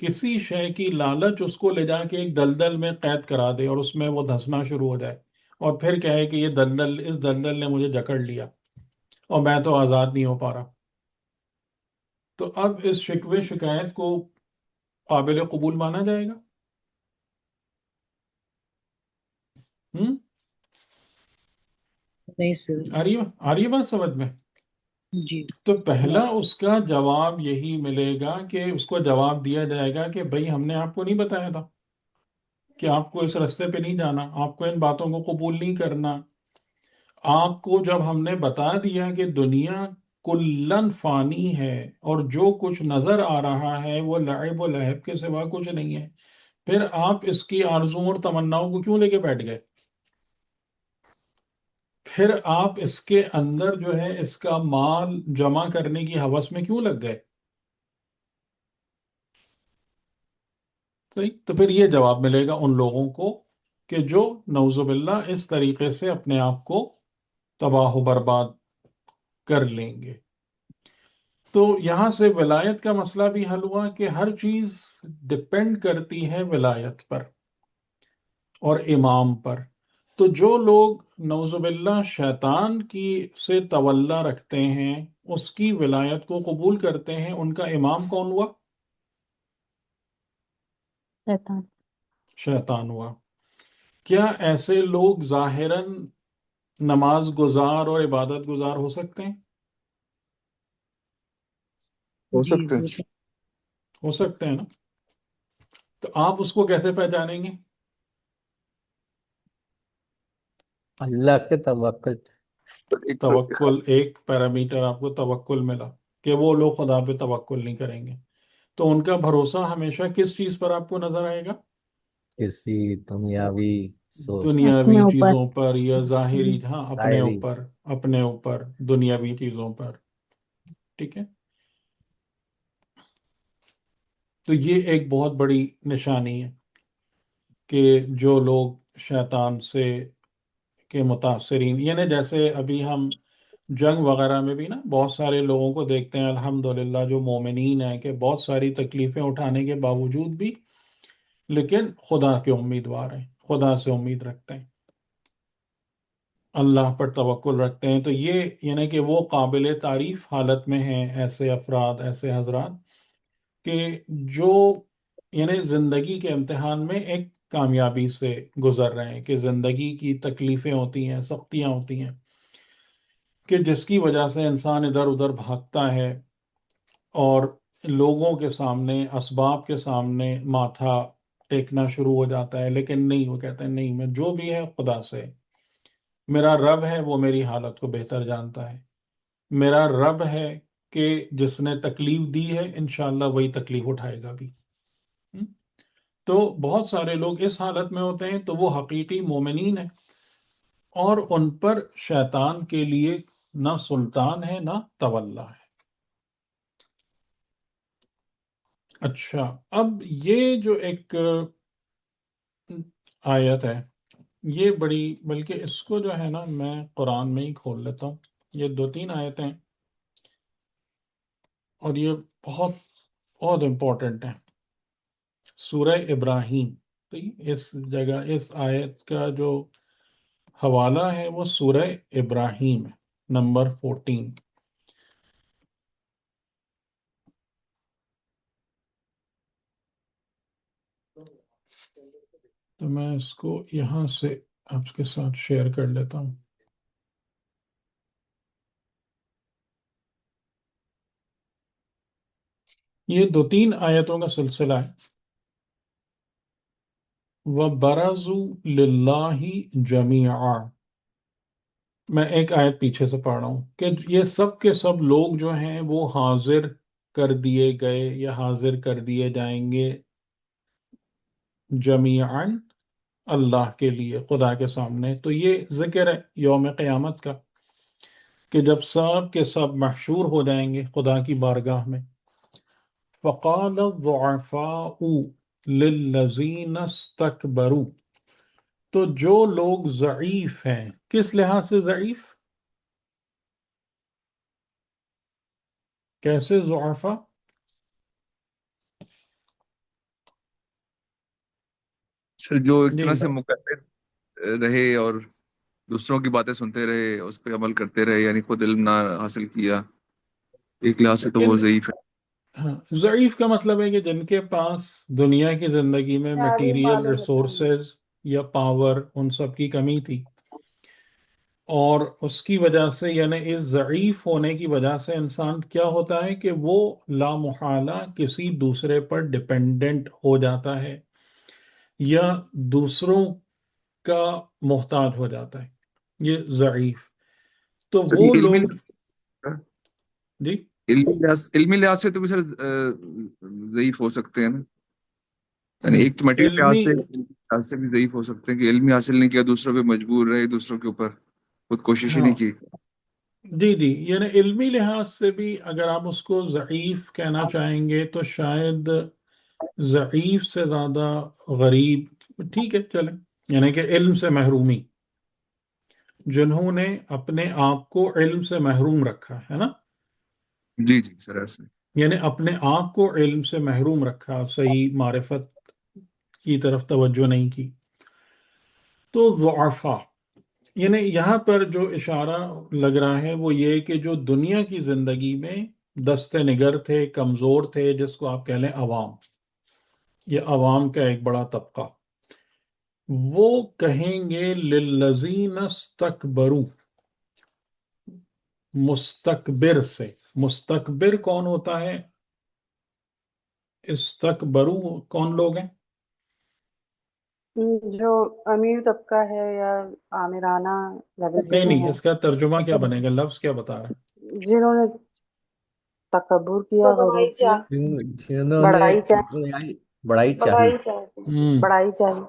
کسی شے کی لالچ اس کو لے جا کے ایک دلدل میں قید کرا دے اور اس میں وہ دھنسنا شروع ہو جائے اور پھر کہے کہ یہ دلدل، اس دلدل نے مجھے جکڑ لیا اور میں تو آزاد نہیں ہو پا رہا، تو اب اس شکوے شکایت کو قابل قبول مانا جائے گا؟ ہم؟ نہیں سر، آ رہی ہے بات سمجھ میں؟ جی تو پہلا اس کا جواب یہی ملے گا کہ اس کو جواب دیا جائے گا کہ بھائی ہم نے آپ کو نہیں بتایا تھا کہ آپ کو اس رستے پہ نہیں جانا، آپ کو ان باتوں کو قبول نہیں کرنا. آپ کو جب ہم نے بتا دیا کہ دنیا کلن فانی ہے اور جو کچھ نظر آ رہا ہے وہ لعب و لہب کے سوا کچھ نہیں ہے، پھر آپ اس کی آرزوؤں اور تمناؤں کو کیوں لے کے بیٹھ گئے؟ پھر آپ اس کے اندر جو ہے اس کا مال جمع کرنے کی ہوس میں کیوں لگ گئے؟ صحیح؟ تو پھر یہ جواب ملے گا ان لوگوں کو کہ جو نعوذ باللہ اس طریقے سے اپنے آپ کو تباہ و برباد کر لیں گے. تو یہاں سے ولایت کا مسئلہ بھی حل ہوا کہ ہر چیز ڈپینڈ کرتی ہے ولایت پر اور امام پر. تو جو لوگ نعوذ باللہ شیطان کی سے تولا رکھتے ہیں، اس کی ولایت کو قبول کرتے ہیں، ان کا امام کون ہوا؟ شیطان. شیطان ہوا. کیا ایسے لوگ ظاہراً نماز گزار اور عبادت گزار ہو سکتے ہیں؟ ہو جی سکتے ہیں. ہو سکتا ہو سکتے ہیں نا. تو آپ اس کو کیسے پہچانیں گے؟ اللہ کے توکل. ایک توکل، ایک پیرامیٹر آپ کو توکل ملا کہ وہ لوگ خدا پہ توکل نہیں کریں گے. تو ان کا بھروسہ ہمیشہ کس چیز پر آپ کو نظر آئے گا؟ کسی دنیاوی سوچ پر. دنیاوی اپنے اوپر. چیزوں پر یا ظاہری، ہاں اپنے ظاہری. اوپر، اپنے اوپر دنیاوی چیزوں پر. ٹھیک ہے. تو یہ ایک بہت بڑی نشانی ہے کہ جو لوگ شیطان سے کے متاثرین، یعنی جیسے ابھی ہم جنگ وغیرہ میں بھی نا بہت سارے لوگوں کو دیکھتے ہیں الحمدللہ جو مومنین ہیں کہ بہت ساری تکلیفیں اٹھانے کے باوجود بھی لیکن خدا کے امیدوار ہیں، خدا سے امید رکھتے ہیں، اللہ پر توکل رکھتے ہیں. تو یہ یعنی کہ وہ قابل تعریف حالت میں ہیں ایسے افراد، ایسے حضرات کہ جو یعنی زندگی کے امتحان میں ایک کامیابی سے گزر رہے ہیں، کہ زندگی کی تکلیفیں ہوتی ہیں، سختیاں ہوتی ہیں کہ جس کی وجہ سے انسان ادھر ادھر بھاگتا ہے اور لوگوں کے سامنے، اسباب کے سامنے ماتھا ٹیکنا شروع ہو جاتا ہے. لیکن نہیں، وہ کہتے ہیں نہیں، میں جو بھی ہے خدا سے، میرا رب ہے وہ میری حالت کو بہتر جانتا ہے، میرا رب ہے کہ جس نے تکلیف دی ہے انشاءاللہ وہی تکلیف اٹھائے گا بھی. ہم؟ تو بہت سارے لوگ اس حالت میں ہوتے ہیں تو وہ حقیقی مومنین ہیں، اور ان پر شیطان کے لیے نہ سلطان ہے نہ تولا ہے. اچھا، اب یہ جو ایک آیت ہے یہ بڑی، بلکہ اس کو جو ہے نا میں قرآن میں ہی کھول لیتا ہوں. یہ 2-3 آیتیں ہیں اور یہ بہت بہت امپورٹنٹ ہیں. سورہ ابراہیم، ٹھیک، اس جگہ اس آیت کا جو حوالہ ہے وہ سورہ ابراہیم ہے، نمبر 14. تو میں اس کو یہاں سے آپ کے ساتھ شیئر کر لیتا ہوں. یہ 2-3 آیتوں کا سلسلہ ہے. وَبَرَزُوا لِلَّهِ جَمِيعًا. میں ایک آیت پیچھے سے پڑھ رہا ہوں کہ یہ سب کے سب لوگ جو ہیں وہ حاضر کر دیے گئے یا حاضر کر دیے جائیں گے جمیعاً اللہ کے لیے، خدا کے سامنے. تو یہ ذکر ہے یوم قیامت کا کہ جب سب کے سب محشور ہو جائیں گے خدا کی بارگاہ میں. فَقَالَ الضُّعَفَاءُ لِلَّذِينَ اسْتَكْبَرُوا. تو جو لوگ ضعیف ہیں، کس لحاظ سے ضعیف؟ کیسے ضعفاء؟ سر جو ایک جی طرح سے مقلد رہے اور دوسروں کی باتیں سنتے رہے، اس پہ عمل کرتے رہے، یعنی خود علم نہ حاصل کیا، ایک لحاظ سے تو وہ لیکن ضعیف ہے. ہاں، ضعیف کا مطلب ہے کہ جن کے پاس دنیا کی زندگی میں ابھی مٹیریل معلوم ہوتا ہے. ریسورسز یا پاور ان سب کی کمی تھی، اور اس کی وجہ سے یعنی اس ضعیف ہونے کی وجہ سے انسان کیا ہوتا ہے کہ وہ لامحالہ کسی دوسرے پر ڈپینڈنٹ ہو جاتا ہے یا دوسروں کا محتاج ہو جاتا ہے، یہ ضعیف. تو سر وہ یہ علمی لوگ جی علمی لحاظ سے تو بھی سر ضعیف ہو سکتے ہیں نا، یعنی ایک تو مٹیریل علمی لحاظ سے بھی ضعیف ہو سکتے ہیں کہ علم حاصل نہیں کیا، دوسروں پہ مجبور رہے، دوسروں کے اوپر خود کوشش ہی ہاں نہیں کی. جی یعنی علمی لحاظ سے بھی اگر آپ اس کو ضعیف کہنا چاہیں گے تو شاید ضعیف سے زیادہ غریب، ٹھیک ہے چلیں، یعنی کہ علم سے محرومی، جنہوں نے اپنے آپ کو علم سے محروم رکھا ہے نا، جی جی سر ایسے. یعنی اپنے آپ کو علم سے محروم رکھا، صحیح معرفت کی طرف توجہ نہیں کی، تو ضعفا. یعنی یہاں پر جو اشارہ لگ رہا ہے وہ یہ کہ جو دنیا کی زندگی میں دست نگر تھے، کمزور تھے، جس کو آپ کہہ لیں عوام، یہ عوام کا ایک بڑا طبقہ، وہ کہیں گے للذین استکبروا، مستکبر سے. مستکبر کون ہوتا ہے؟ استکبروا کون لوگ ہیں؟ جو امیر طبقہ ہے یا آمرانہ رویے میں نہیں ہے، اس کا ترجمہ کیا بنے گا؟ لفظ کیا بتا رہا ہے؟ جنہوں نے تکبر کیا، غرور کیا، جنہوں نے بڑائی بڑائی چاہی. بڑائی چاہی.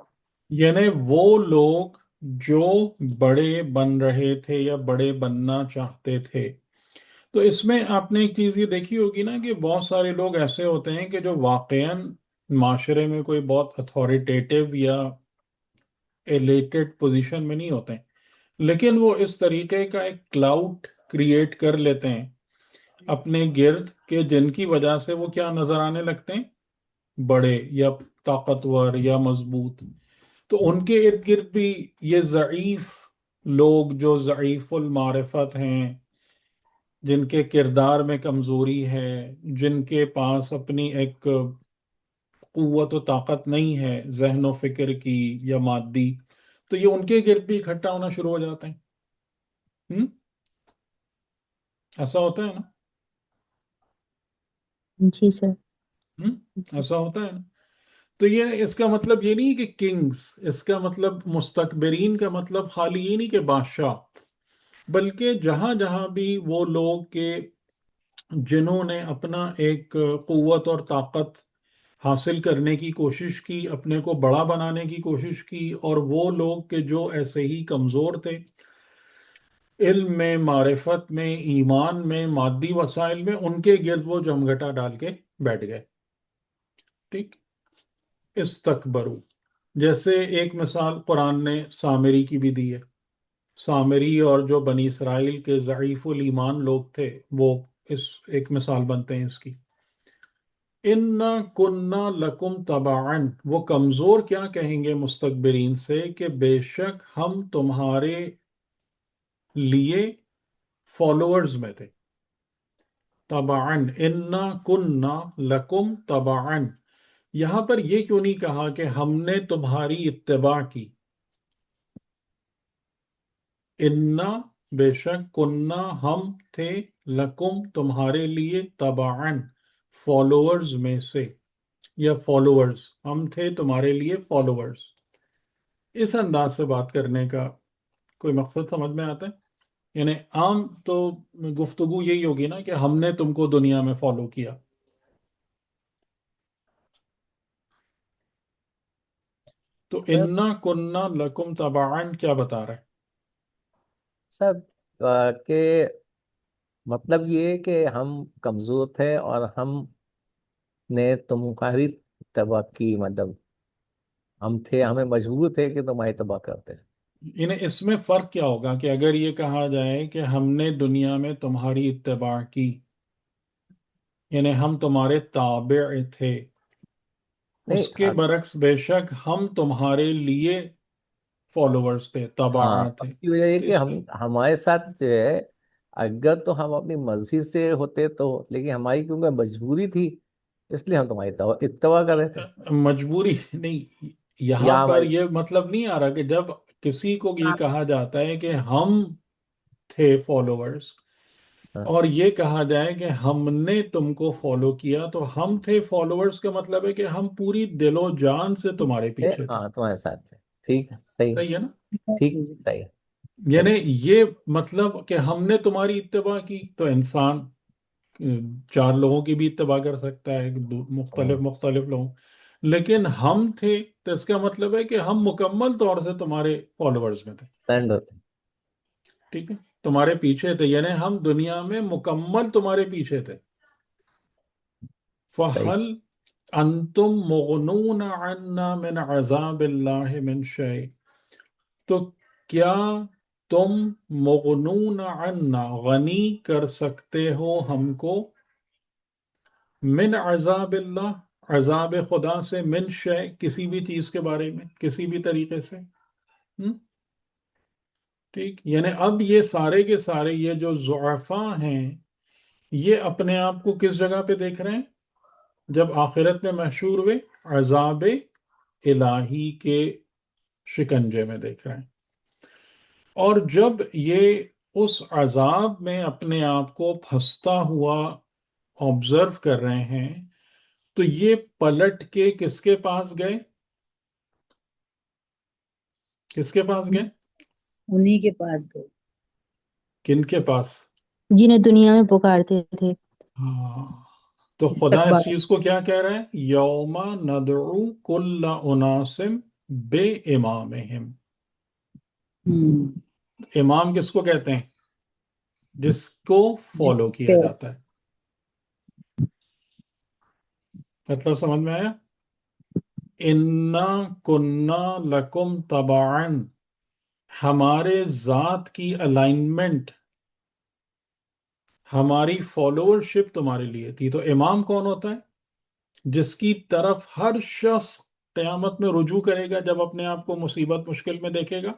یعنی وہ لوگ جو بڑے بن رہے تھے یا بڑے بننا چاہتے تھے. تو اس میں آپ نے ایک چیز یہ دیکھی ہوگی نا کہ بہت سارے لوگ ایسے ہوتے ہیں کہ جو واقعاً معاشرے میں کوئی بہت اتھارٹیٹیو یا ایلیٹڈ پوزیشن میں نہیں ہوتے ہیں، لیکن وہ اس طریقے کا ایک کلاؤڈ کریٹ کر لیتے ہیں اپنے گرد کہ جن کی وجہ سے وہ کیا نظر آنے لگتے ہیں؟ بڑے یا طاقتور یا مضبوط. تو ان کے ارد گرد بھی یہ ضعیف لوگ جو ضعیف المعرفت ہیں، جن کے کردار میں کمزوری ہے، جن کے پاس اپنی ایک قوت و طاقت نہیں ہے ذہن و فکر کی یا مادی، تو یہ ان کے گرد بھی اکٹھا ہونا شروع ہو جاتے ہیں. ایسا ہوتا ہے نا؟ جی سر. ایسا ہوتا ہے نا؟ تو یہ اس کا مطلب یہ نہیں کہ کنگز، اس کا مطلب مستکبرین کا مطلب خالی یہ نہیں کہ بادشاہ، بلکہ جہاں جہاں بھی وہ لوگ کہ جنہوں نے اپنا ایک قوت اور طاقت حاصل کرنے کی کوشش کی، اپنے کو بڑا بنانے کی کوشش کی، اور وہ لوگ کہ جو ایسے ہی کمزور تھے علم میں، معرفت میں، ایمان میں، مادی وسائل میں، ان کے گرد وہ جمگھٹا ڈال کے بیٹھ گئے. ٹھیک. استکبرو، جیسے ایک مثال قرآن نے سامری کی بھی دی ہے. سامری اور جو بنی اسرائیل کے ضعیف الایمان لوگ تھے وہ اس ایک مثال بنتے ہیں اس کی. اِنَّا كُنَّا لَكُمْ تَبَعًا، وہ کمزور کیا کہیں گے مستکبرین سے کہ بے شک ہم تمہارے لیے فالوورز میں تھے. تبعاً، اِنَّا كُنَّا لَكُمْ تَبَعًا. یہاں پر یہ کیوں نہیں کہا کہ ہم نے تمہاری اتباع کی؟ اِنَّا بے شک، کنّا ہم تھے، لکم تمہارے لیے، تبعاً فالوورز میں سے، یا فالوورز ہم تھے تمہارے لیے فالوورز. اس انداز سے بات کرنے کا کوئی مقصد سمجھ میں آتا ہے؟ یعنی عام تو گفتگو یہی ہوگی نا کہ ہم نے تم کو دنیا میں فالو کیا. تو انا کننا لکم تبعاً کیا بتا رہا ہے؟ سب کہ مطلب یہ کہ ہم کمزور تھے اور ہم نے تمہاری اتباع کی، مطلب ہم تھے، ہمیں مجبور تھے کہ تمہاری اتباع کرتے. انہیں اس میں فرق کیا ہوگا کہ اگر یہ کہا جائے کہ ہم نے دنیا میں تمہاری اتباع کی، یعنی ہم تمہارے تابع تھے، نہیں اس کے برعکس بے شک ہم تمہارے لیے فالوورز تھے، ہاں، تبع تھے. اس کی وجہ یہ تو کہ اس ہمارے ساتھ جو ہے، اگر تو ہم اپنی مرضی سے ہوتے تو، لیکن ہماری کیونکہ مجبوری تھی اس لیے ہم تمہاری اتباع کر رہے تھے. مجبوری نہیں، یہاں یا پر ہماری یہ مطلب نہیں آ رہا کہ جب کسی کو یہ کہا جاتا ہے کہ ہم تھے فالوورز ہاں اور یہ کہا جائے کہ ہم نے تم کو فالو کیا، تو ہم تھے فالوورز کا مطلب ہے کہ ہم پوری دل و جان سے تمہارے پیچھے تھے. ہاں تمہارے ساتھ تھے. ٹھیک ہے، صحیح ہے. صحیح ہے نا؟ ٹھیک، صحیح ہے. یعنی یہ مطلب کہ ہم نے تمہاری اتباع کی، تو انسان چار لوگوں کی بھی اتباع کر سکتا ہے، مختلف مختلف لوگوں، لیکن ہم تھے تو اس کا مطلب ہے کہ ہم مکمل طور سے تمہارے فالوورز میں تھے. اسٹینڈ ہوتے. ٹھیک ہے، تمہارے پیچھے تھے، یعنی ہم دنیا میں مکمل تمہارے پیچھے تھے. صحیح. فَهَلْ أَنْتُمْ مُغْنُونَ عَنَّا مِنْ عَذَابِ اللَّهِ مِنْ شَيْءٍ، تو کیا تم مغنون عنا غنی کر سکتے ہو ہم کو، من عذاب اللہ عذاب خدا سے، من شے کسی بھی چیز کے بارے میں کسی بھی طریقے سے. ٹھیک، یعنی اب یہ سارے کے سارے یہ جو ضعفاء ہیں یہ اپنے آپ کو کس جگہ پہ دیکھ رہے ہیں؟ جب آخرت میں محشور ہوئے عذاب الہی کے شکنجے میں دیکھ رہے ہیں، اور جب یہ اس عذاب میں اپنے آپ کو پھنستا ہوا آبزرو کر رہے ہیں، تو یہ پلٹ کے کس کے پاس گئے؟ کس کے پاس گئے؟ انہی کے پاس گئے کن کے پاس؟ جنہیں دنیا میں پکارتے تھے. ہاں، تو خدا اس استقبال. چیز کو کیا کہہ رہا ہے؟ یوم ندعو کل اناس بے امامہم. امام کس کو کہتے ہیں؟ جس کو فالو کیا جاتا ہے. مطلب سمجھ میں آیا؟ انا کنا لکم تبعن، ہمارے ذات کی الائنمنٹ، ہماری فالوورشپ تمہارے لیے تھی. تو امام کون ہوتا ہے؟ جس کی طرف ہر شخص قیامت میں رجوع کرے گا جب اپنے آپ کو مصیبت مشکل میں دیکھے گا،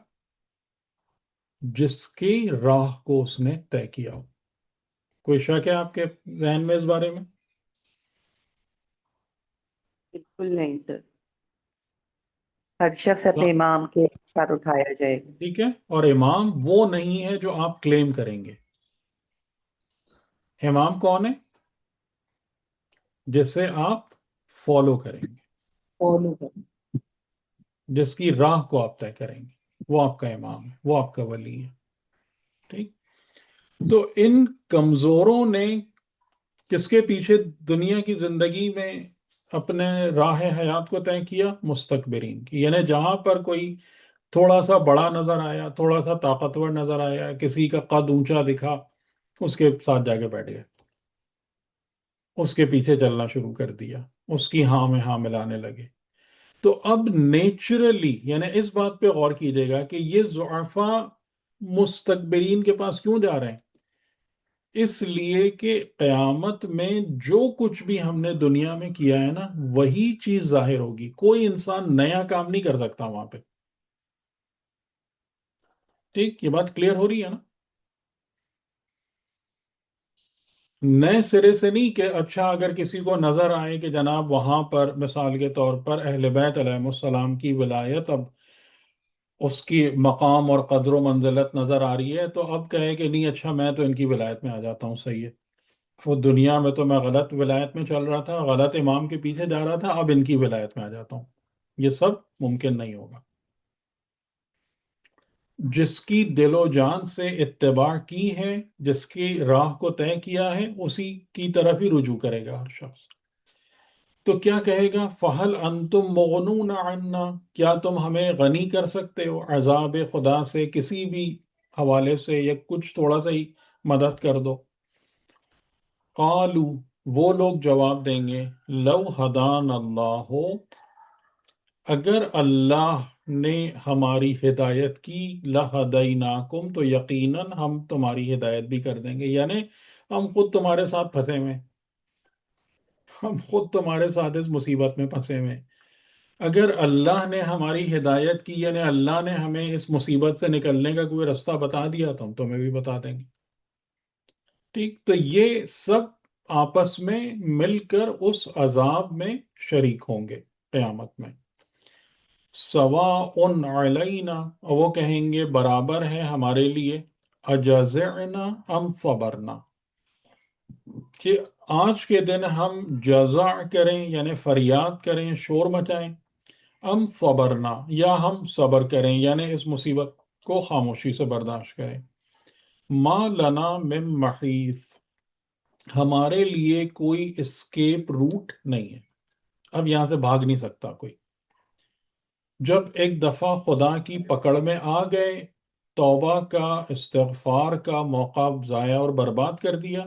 جس کی راہ کو اس نے طے کیا ہو. کوئی شک ہے آپ کے ذہن میں اس بارے میں؟ بالکل نہیں سر، ہر شخص اپنے امام کے ساتھ اٹھایا جائے گا. ٹھیک ہے، اور امام وہ نہیں ہے جو آپ کلیم کریں گے. امام کون ہے؟ جسے آپ فالو کریں گے، فالو کر. جس کی راہ کو آپ طے کریں گے، وہ آپ کا امام ہے، وہ آپ کا ولی ہے. ٹھیک، تو ان کمزوروں نے کس کے پیچھے دنیا کی زندگی میں اپنے راہ حیات کو طے کیا؟ مستکبرین کی. یعنی جہاں پر کوئی تھوڑا سا بڑا نظر آیا، تھوڑا سا طاقتور نظر آیا، کسی کا قد اونچا دکھا، اس کے ساتھ جا کے بیٹھ گئے، اس کے پیچھے چلنا شروع کر دیا، اس کی ہاں میں ہاں ملانے لگے. تو اب نیچرلی، یعنی اس بات پہ غور کیجیے گا کہ یہ ضعفاء مستکبرین کے پاس کیوں جا رہے ہیں؟ اس لیے کہ قیامت میں جو کچھ بھی ہم نے دنیا میں کیا ہے نا، وہی چیز ظاہر ہوگی. کوئی انسان نیا کام نہیں کر سکتا وہاں پہ. ٹھیک، یہ بات کلیئر ہو رہی ہے نا؟ نئے سرے سے نہیں کہ اچھا اگر کسی کو نظر آئے کہ جناب وہاں پر مثال کے طور پر اہل بیت علیہ السلام کی ولایت اب اس کی مقام اور قدر و منزلت نظر آ رہی ہے، تو اب کہے کہ نہیں اچھا میں تو ان کی ولایت میں آ جاتا ہوں. صحیح ہے، وہ دنیا میں تو میں غلط ولایت میں چل رہا تھا، غلط امام کے پیچھے جا رہا تھا، اب ان کی ولایت میں آ جاتا ہوں. یہ سب ممکن نہیں ہوگا. جس کی دل و جان سے اتباع کی ہے، جس کی راہ کو طے کیا ہے، اسی کی طرف ہی رجوع کرے گا ہر شخص. تو کیا کہے گا؟ فَهَلْ أَنْتُمْ مُغْنُونَ عَنَّا، کیا تم ہمیں غنی کر سکتے ہو عذاب خدا سے کسی بھی حوالے سے، یا کچھ تھوڑا سا ہی مدد کر دو. قالوا، وہ لوگ جواب دیں گے، لو ہدان اللہ، اگر اللہ نے ہماری ہدایت کی، لہدیناکم، تو یقیناً ہم تمہاری ہدایت بھی کر دیں گے. یعنی ہم خود تمہارے ساتھ پھنسے ہوئے ہیں، ہم خود تمہارے ساتھ اس مصیبت میں پھنسے ہوئے ہیں. اگر اللہ نے ہماری ہدایت کی، یعنی اللہ نے ہمیں اس مصیبت سے نکلنے کا کوئی رستہ بتا دیا، تو ہم تمہیں بھی بتا دیں گے. ٹھیک، تو یہ سب آپس میں مل کر اس عذاب میں شریک ہوں گے قیامت میں. سواء علینا، اور وہ کہیں گے برابر ہے ہمارے لیے، اجزعنا ام صبرنا، کہ آج کے دن ہم جزع کریں یعنی فریاد کریں، شور مچائیں، ام صبرنا یا ہم صبر کریں یعنی اس مصیبت کو خاموشی سے برداشت کریں۔ ما لنا من محیص، ہمارے لیے کوئی اسکیپ روٹ نہیں ہے، اب یہاں سے بھاگ نہیں سکتا کوئی۔ جب ایک دفعہ خدا کی پکڑ میں آ گئے، توبہ کا استغفار کا موقع ضائع اور برباد کر دیا،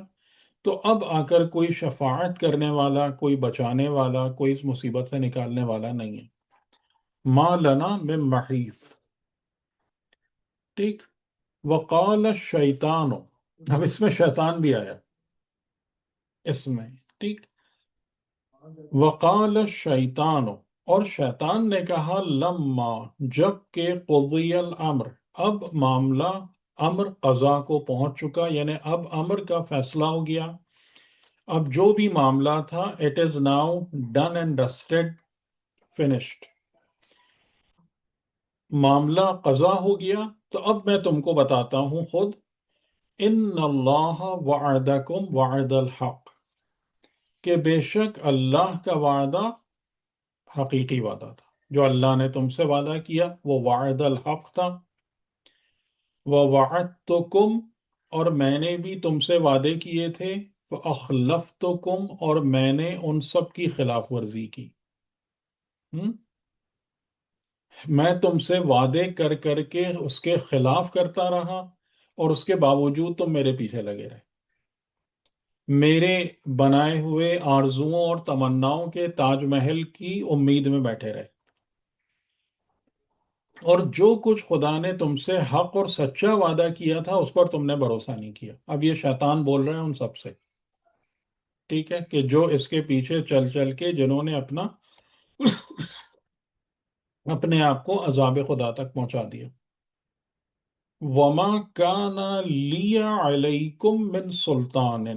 تو اب آ کر کوئی شفاعت کرنے والا، کوئی بچانے والا، کوئی اس مصیبت سے نکالنے والا نہیں ہے۔ ما لنا من محیص، ٹھیک۔ وقال الشیطان، اب اس میں شیطان بھی آیا اس میں، ٹھیک۔ وقال الشیطان، اور شیطان نے کہا، لما، جب کہ قضی الامر، اب معاملہ امر قضا کو پہنچ چکا، یعنی اب امر کا فیصلہ ہو گیا، اب جو بھی معاملہ تھا it is now done and dusted, finished، معاملہ قضا ہو گیا، تو اب میں تم کو بتاتا ہوں خود، ان اللہ وعدکم وعد الحق، کہ بے شک اللہ کا وعدہ حقیقی وعدہ تھا، جو اللہ نے تم سے وعدہ کیا وہ وعد الحق تھا۔ وَوَعَدتُکم، اور میں نے بھی تم سے وعدے کیے تھے، فَأَخْلَفْتُکم، اور میں نے ان سب کی خلاف ورزی کی۔ میں تم سے وعدے کر کر کے اس کے خلاف کرتا رہا، اور اس کے باوجود تم میرے پیچھے لگے رہے، میرے بنائے ہوئے آرزوؤں اور تمناؤں کے تاج محل کی امید میں بیٹھے رہے، اور جو کچھ خدا نے تم سے حق اور سچا وعدہ کیا تھا اس پر تم نے بھروسہ نہیں کیا۔ اب یہ شیطان بول رہے ہیں ان سب سے، ٹھیک ہے، کہ جو اس کے پیچھے چل چل کے جنہوں نے اپنے آپ کو عذاب خدا تک پہنچا دیا۔ وما کان لی علیکم من سلطان،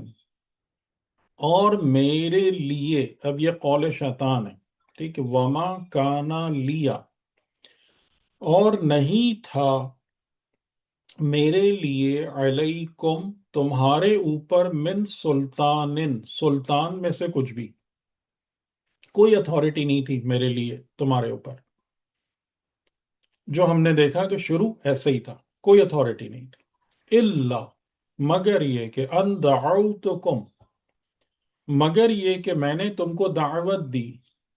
اور میرے لیے، اب یہ قول شیطان ہے، ٹھیک ہے، وما کان لیا، اور نہیں تھا میرے لیے، علیکم تمہارے اوپر، من سلطان، سلطان میں سے کچھ بھی، کوئی اتھارٹی نہیں تھی میرے لیے تمہارے اوپر۔ جو ہم نے دیکھا کہ شروع ایسے ہی تھا، کوئی اتھارٹی نہیں تھی، الا، مگر یہ کہ ان دعوتکم، مگر یہ کہ میں نے تم کو دعوت دی،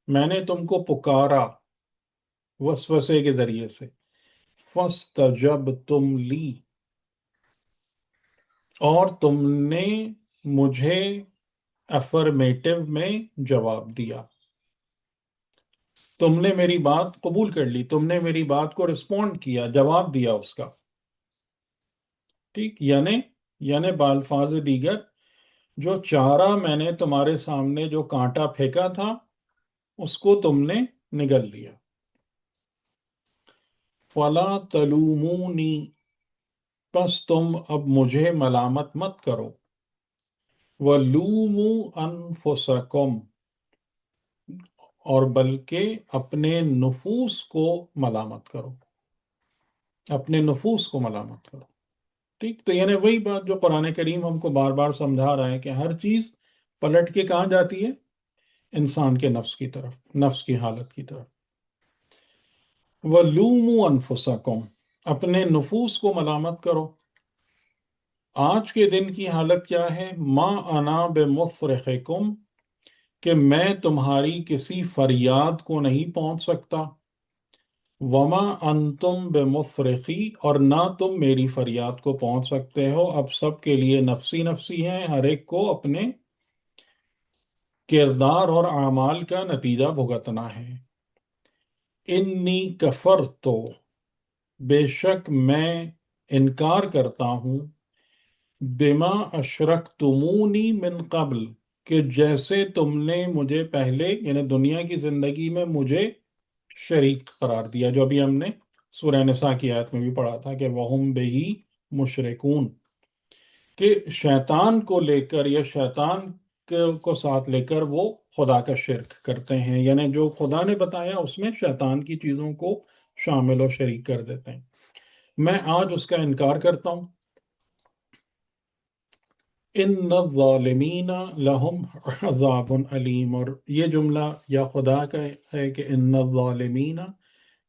میں نے تم کو پکارا وسوسے کے ذریعے سے، فاستجبتم لی، اور تم نے مجھے افرمیٹو میں جواب دیا، تم نے میری بات قبول کر لی، تم نے میری بات کو رسپونڈ کیا، جواب دیا اس کا، ٹھیک، یعنی بالفاظ دیگر، جو چارہ میں نے تمہارے سامنے جو کانٹا پھینکا تھا اس کو تم نے نگل لیا۔ فلا تلومونی، پس تم اب مجھے ملامت مت کرو، وَلُومُوا أَنفُسَكُمْ، اور بلکہ اپنے نفوس کو ملامت کرو، اپنے نفوس کو ملامت کرو، ٹھیک۔ تو یعنی وہی بات جو قرآن کریم ہم کو بار بار سمجھا رہا ہے کہ ہر چیز پلٹ کے کہاں جاتی ہے؟ انسان کے نفس کی طرف، نفس کی حالت کی طرف۔ وَلُومُوا أَنفُسَكُمْ، اپنے نفوس کو ملامت کرو۔ آج کے دن کی حالت کیا ہے؟ ما انا بمصرخکم، کہ میں تمہاری کسی فریاد کو نہیں پہنچ سکتا، وما انتم بمصرخی، اور نہ تم میری فریاد کو پہنچ سکتے ہو۔ اب سب کے لیے نفسی نفسی ہیں، ہر ایک کو اپنے کردار اور اعمال کا نتیجہ بھگتنا ہے۔ انی کفرتو، بے شک میں انکار کرتا ہوں، بما اشرکتمونی من قبل، کہ جیسے تم نے مجھے پہلے، یعنی دنیا کی زندگی میں مجھے شریک قرار دیا، جو ابھی ہم نے سورہ نساء کی آیت میں بھی پڑھا تھا کہ وَهُمْ بِهِ مُشْرِكُونَ، کہ شیطان کو لے کر یا شیطان کو ساتھ لے کر وہ خدا کا شرک کرتے ہیں، یعنی جو خدا نے بتایا اس میں شیطان کی چیزوں کو شامل و شریک کر دیتے ہیں۔ میں آج اس کا انکار کرتا ہوں، ان الظالمین لہم عذاب علیم، اور یہ جملہ یا خدا کا ہے کہ ان الظالمین،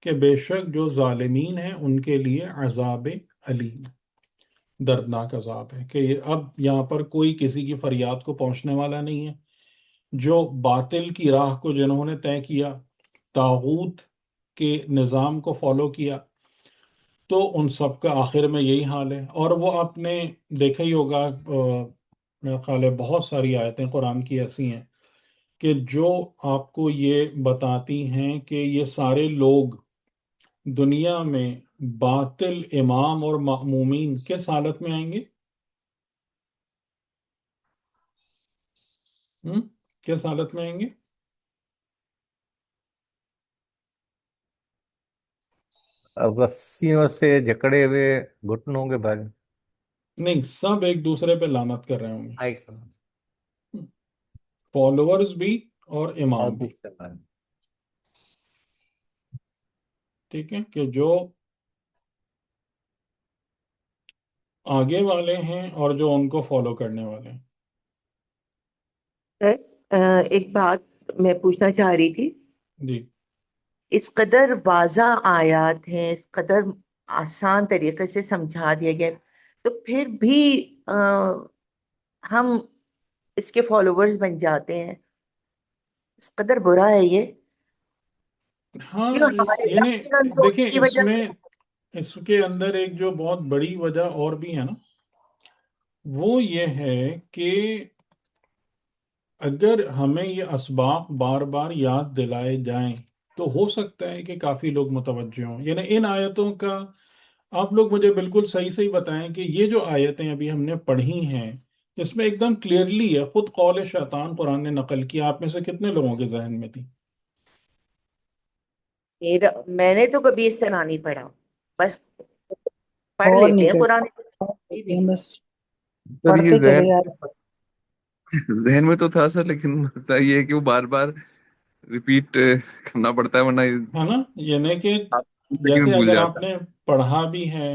کہ بے شک جو ظالمین ہیں ان کے لیے عذاب علیم، دردناک عذاب ہے، کہ اب یہاں پر کوئی کسی کی فریاد کو پہنچنے والا نہیں ہے۔ جو باطل کی راہ کو جنہوں نے طے کیا، طاغوت کے نظام کو فالو کیا، تو ان سب کا آخر میں یہی حال ہے۔ اور وہ آپ نے دیکھا ہی ہوگا، میرا خیال ہے بہت ساری آیتیں قرآن کی ایسی ہیں کہ جو آپ کو یہ بتاتی ہیں کہ یہ سارے لوگ دنیا میں باطل امام اور مأمومین کس حالت میں آئیں گے؟ کس حالت میں آئیں گے؟ رسیوں سے جکڑے ہوئے گھٹنوں کے بھاگ نہیں، سب ایک دوسرے پہ لعنت کر رہے ہوں گے، آئے فالوورز بھی اور اور امام بھی، دوسرے بھاگ۔ ٹھیک ہے، کہ جو آگے والے ہیں اور جو ان کو فالو کرنے والے ہیں۔ سر ایک بات میں پوچھنا چاہ رہی تھی، جی اس قدر واضح آیات ہیں، اس قدر آسان طریقے سے سمجھا دیا گیا، تو پھر بھی ہم اس کے فالوورز بن جاتے ہیں، اس قدر برا ہے یہ، ہاں، کیوں ہمارے یعنی نفس کمزوری دیکھیں کی اس وجہ میں، سے؟ اس کے اندر ایک جو بہت بڑی وجہ اور بھی ہے نا، وہ یہ ہے کہ اگر ہمیں یہ اسباق بار بار یاد دلائے جائیں تو ہو سکتا ہے کہ کافی لوگ متوجہ ہوں۔ یعنی ان آیتوں کا آپ لوگ مجھے بالکل صحیح صحیح بتائیں کہ یہ جو آیتیں ابھی ہم نے پڑھی ہیں، اس میں ایک دم کلیئرلی ہے، خود قول شیطان قرآن نے نقل کیا، آپ میں سے کتنے لوگوں کے ذہن میں تھی؟ میں نے تو کبھی اس طرح نہیں پڑھا، بس پڑھ اور لیتے نہیں ہیں قرآن کرتے بھی۔ ہیں، بس سر یہ پڑھتے چلے جاتے ذہن میں تو تھا سر، لیکن مسئلہ یہ ہے کہ وہ بار بار ریپیٹ کرنا پڑتا ہے، ورنہ ہے نا، یعنی کہ زندگی میں جیسے بھول اگر آپ جاتا نے پڑھا بھی ہے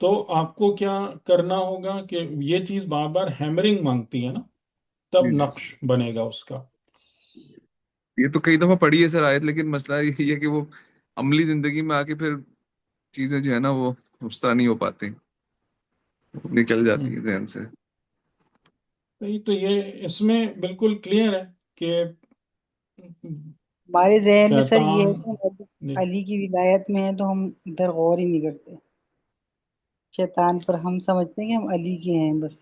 تو آپ کو کیا کرنا ہوگا کہ یہ چیز بار بار ہیمرنگ مانگتی ہے نا، ہے۔ تب جی نقش جی، بنے گا اس کا۔ یہ تو کئی دفعہ پڑھی ہے سر آیت، لیکن مسئلہ یہ ہے کہ وہ عملی زندگی میں آ کے پھر چیزیں جو ہے نا وہ اس طرح نہیں ہو پاتی، نکل جاتی ہے ذہن سے۔ تو یہ اس میں بالکل کلیئر ہے کہ ہمارے ذہن میں سر یہ شیطان، ہے کہ جی علی کی ولایت میں ہے تو ہم ادھر غور ہی نہیں کرتے، شیطان پر ہم سمجھتے ہیں کہ ہم علی کے ہیں بس۔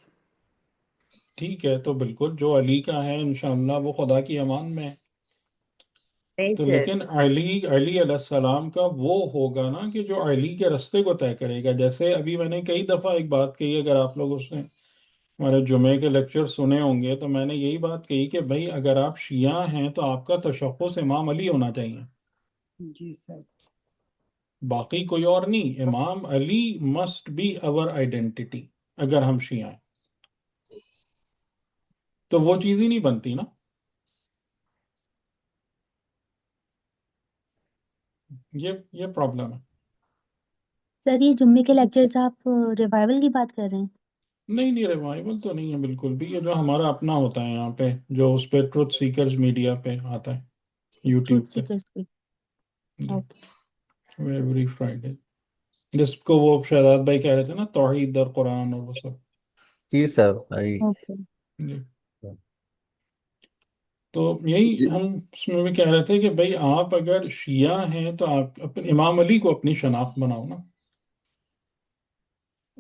ٹھیک ہے، تو بالکل جو علی کا ہے انشاءاللہ وہ خدا کی امان میں ہے۔ نہیں تو سر، لیکن علی علیہ السلام کا وہ ہوگا نا کہ جو علی کے رستے کو طے کرے گا۔ جیسے ابھی میں نے کئی دفعہ ایک بات کہی، اگر آپ لوگ اس نے ہمارے جمعے کے لیکچر سنے ہوں گے تو میں نے یہی بات کہی کہ بھائی اگر آپ شیعہ ہیں تو آپ کا تشخص امام علی ہونا چاہیے، جی سر، باقی کوئی اور نہیں۔ امام علی مسٹ بی اور آئیڈینٹی اگر ہم شیعہ ہیں، تو وہ چیز ہی نہیں بنتی نا۔ یہ پرابلم ہے۔ سر یہ جمعے کے لیکچرز آپ ریوائول کی بات کر رہے ہیں؟ نہیں نہیں، ریوائول تو نہیں ہے بالکل بھی، یہ جو ہمارا اپنا ہوتا ہے یہاں پہ، جو اس پہ ٹروتھ سیکرز میڈیا پہ آتا ہے، ٹروتھ یوٹیوب پہ، سیکرز کی؟ جی، اوکے ایوری فرائیڈے، جس کو وہ شہزاد بھائی کہہ رہے تھے نا، توحید در قرآن اور وہ سب۔ جی سر بھائی۔ اوکے۔ جی، تو یہی ہم اس میں بھی کہہ رہے تھے کہ بھائی آپ اگر شیعہ ہیں تو آپ اپنے امام علی کو اپنی شناخت بناؤ نا،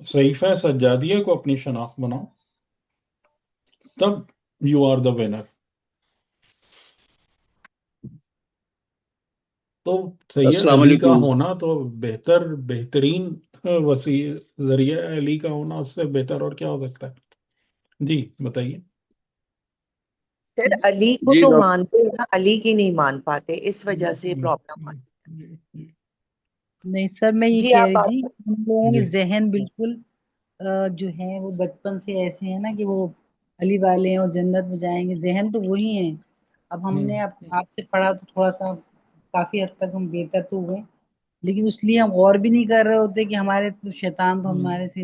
صحیفہ سجادیہ کو اپنی شناخت بناؤ، تب یو آر دا ونر۔ تو سید السلام علی کا علیکم۔ ہونا تو بہترین ذریعہ ہے، علی کا ہونا اس سے بہتر اور کیا ہو سکتا ہے؟ جی بتائیے۔ سر علی کو جی تو ڈاکٹر، مانتے ہیں نا، علی کی نہیں مان پاتے، اس وجہ سے جی پرابلم آتی جی جی نہیں سر، میں ہے۔ یہ جی کہہ آپ رہی بات تھی کریں۔ ہم لوگوں کے جی ذہن بالکل جو ہیں وہ بچپن سے ایسے ہیں نا کہ وہ علی والے ہیں اور جنت میں جائیں گے، ذہن تو وہی ہیں۔ اب ہم نے آپ سے پڑھا تو تھوڑا سا کافی حد تک ہم بہتر تو ہوئے، لیکن اس لیے ہم غور بھی نہیں کر رہے ہوتے کہ ہمارے تو شیطان تو ہمارے سے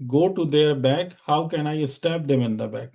go to their back, how can I stab them in the back?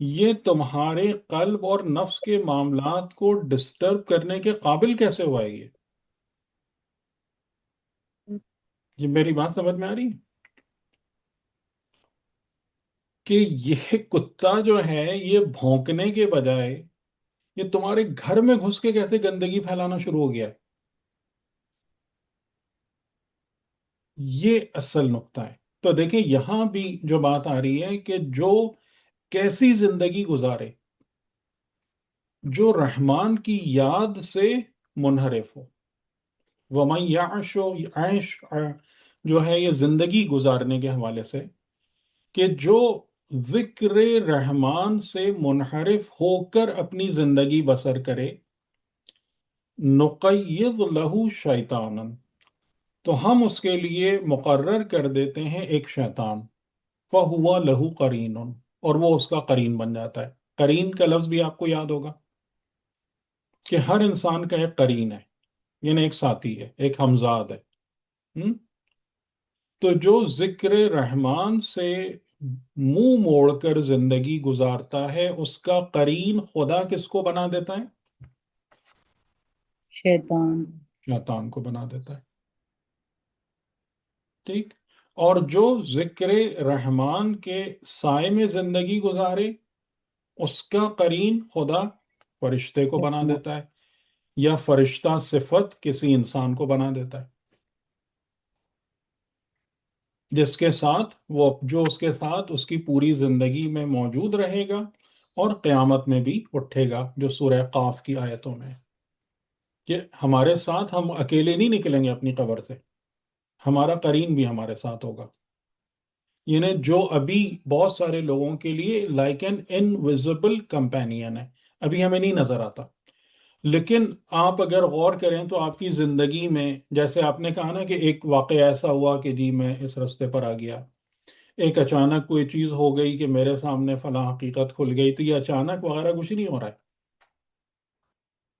یہ تمہارے قلب اور نفس کے معاملات کو ڈسٹرب کرنے کے قابل کیسے ہوا ہے یہ میری بات سمجھ میں آ رہی ہے کہ یہ کتا جو ہے یہ بھونکنے کے بجائے یہ تمہارے گھر میں گھس کے کیسے گندگی پھیلانا شروع ہو گیا ہے؟ یہ اصل نقطہ ہے. تو دیکھیں یہاں بھی جو بات آ رہی ہے کہ جو کیسی زندگی گزارے جو رحمان کی یاد سے منحرف ہو. وَمَن يَعْشُ عَيْش جو ہے یہ زندگی گزارنے کے حوالے سے کہ جو ذکر رحمان سے منحرف ہو کر اپنی زندگی بسر کرے نقید لہو شیطانا تو ہم اس کے لیے مقرر کر دیتے ہیں ایک شیطان فَهُوَ لَهُ قَرِينٌ اور وہ اس کا قرین بن جاتا ہے. قرین کا لفظ بھی آپ کو یاد ہوگا کہ ہر انسان کا ایک قرین ہے یعنی ایک ساتھی ہے ایک ہمزاد ہے. تو جو ذکر رحمان سے منہ موڑ کر زندگی گزارتا ہے اس کا قرین خدا کس کو بنا دیتا ہے؟ شیطان. شیطان کو بنا دیتا ہے. ٹھیک. اور جو ذکر رحمان کے سائے میں زندگی گزارے اس کا قرین خدا فرشتے کو بنا دیتا ہے یا فرشتہ صفت کسی انسان کو بنا دیتا ہے جس کے ساتھ جو اس کے ساتھ اس کی پوری زندگی میں موجود رہے گا اور قیامت میں بھی اٹھے گا جو سورہ قاف کی آیتوں میں ہے کہ ہمارے ساتھ ہم اکیلے نہیں نکلیں گے اپنی قبر سے ہمارا قرین بھی ہمارے ساتھ ہوگا. یعنی جو ابھی بہت سارے لوگوں کے لیے لائک این انویزیبل کمپینین ہے ابھی ہمیں نہیں نظر آتا لیکن آپ اگر غور کریں تو آپ کی زندگی میں جیسے آپ نے کہا نا کہ ایک واقعہ ایسا ہوا کہ جی میں اس رستے پر آ گیا ایک اچانک کوئی چیز ہو گئی کہ میرے سامنے فلاں حقیقت کھل گئی تو یہ اچانک وغیرہ کچھ نہیں ہو رہا ہے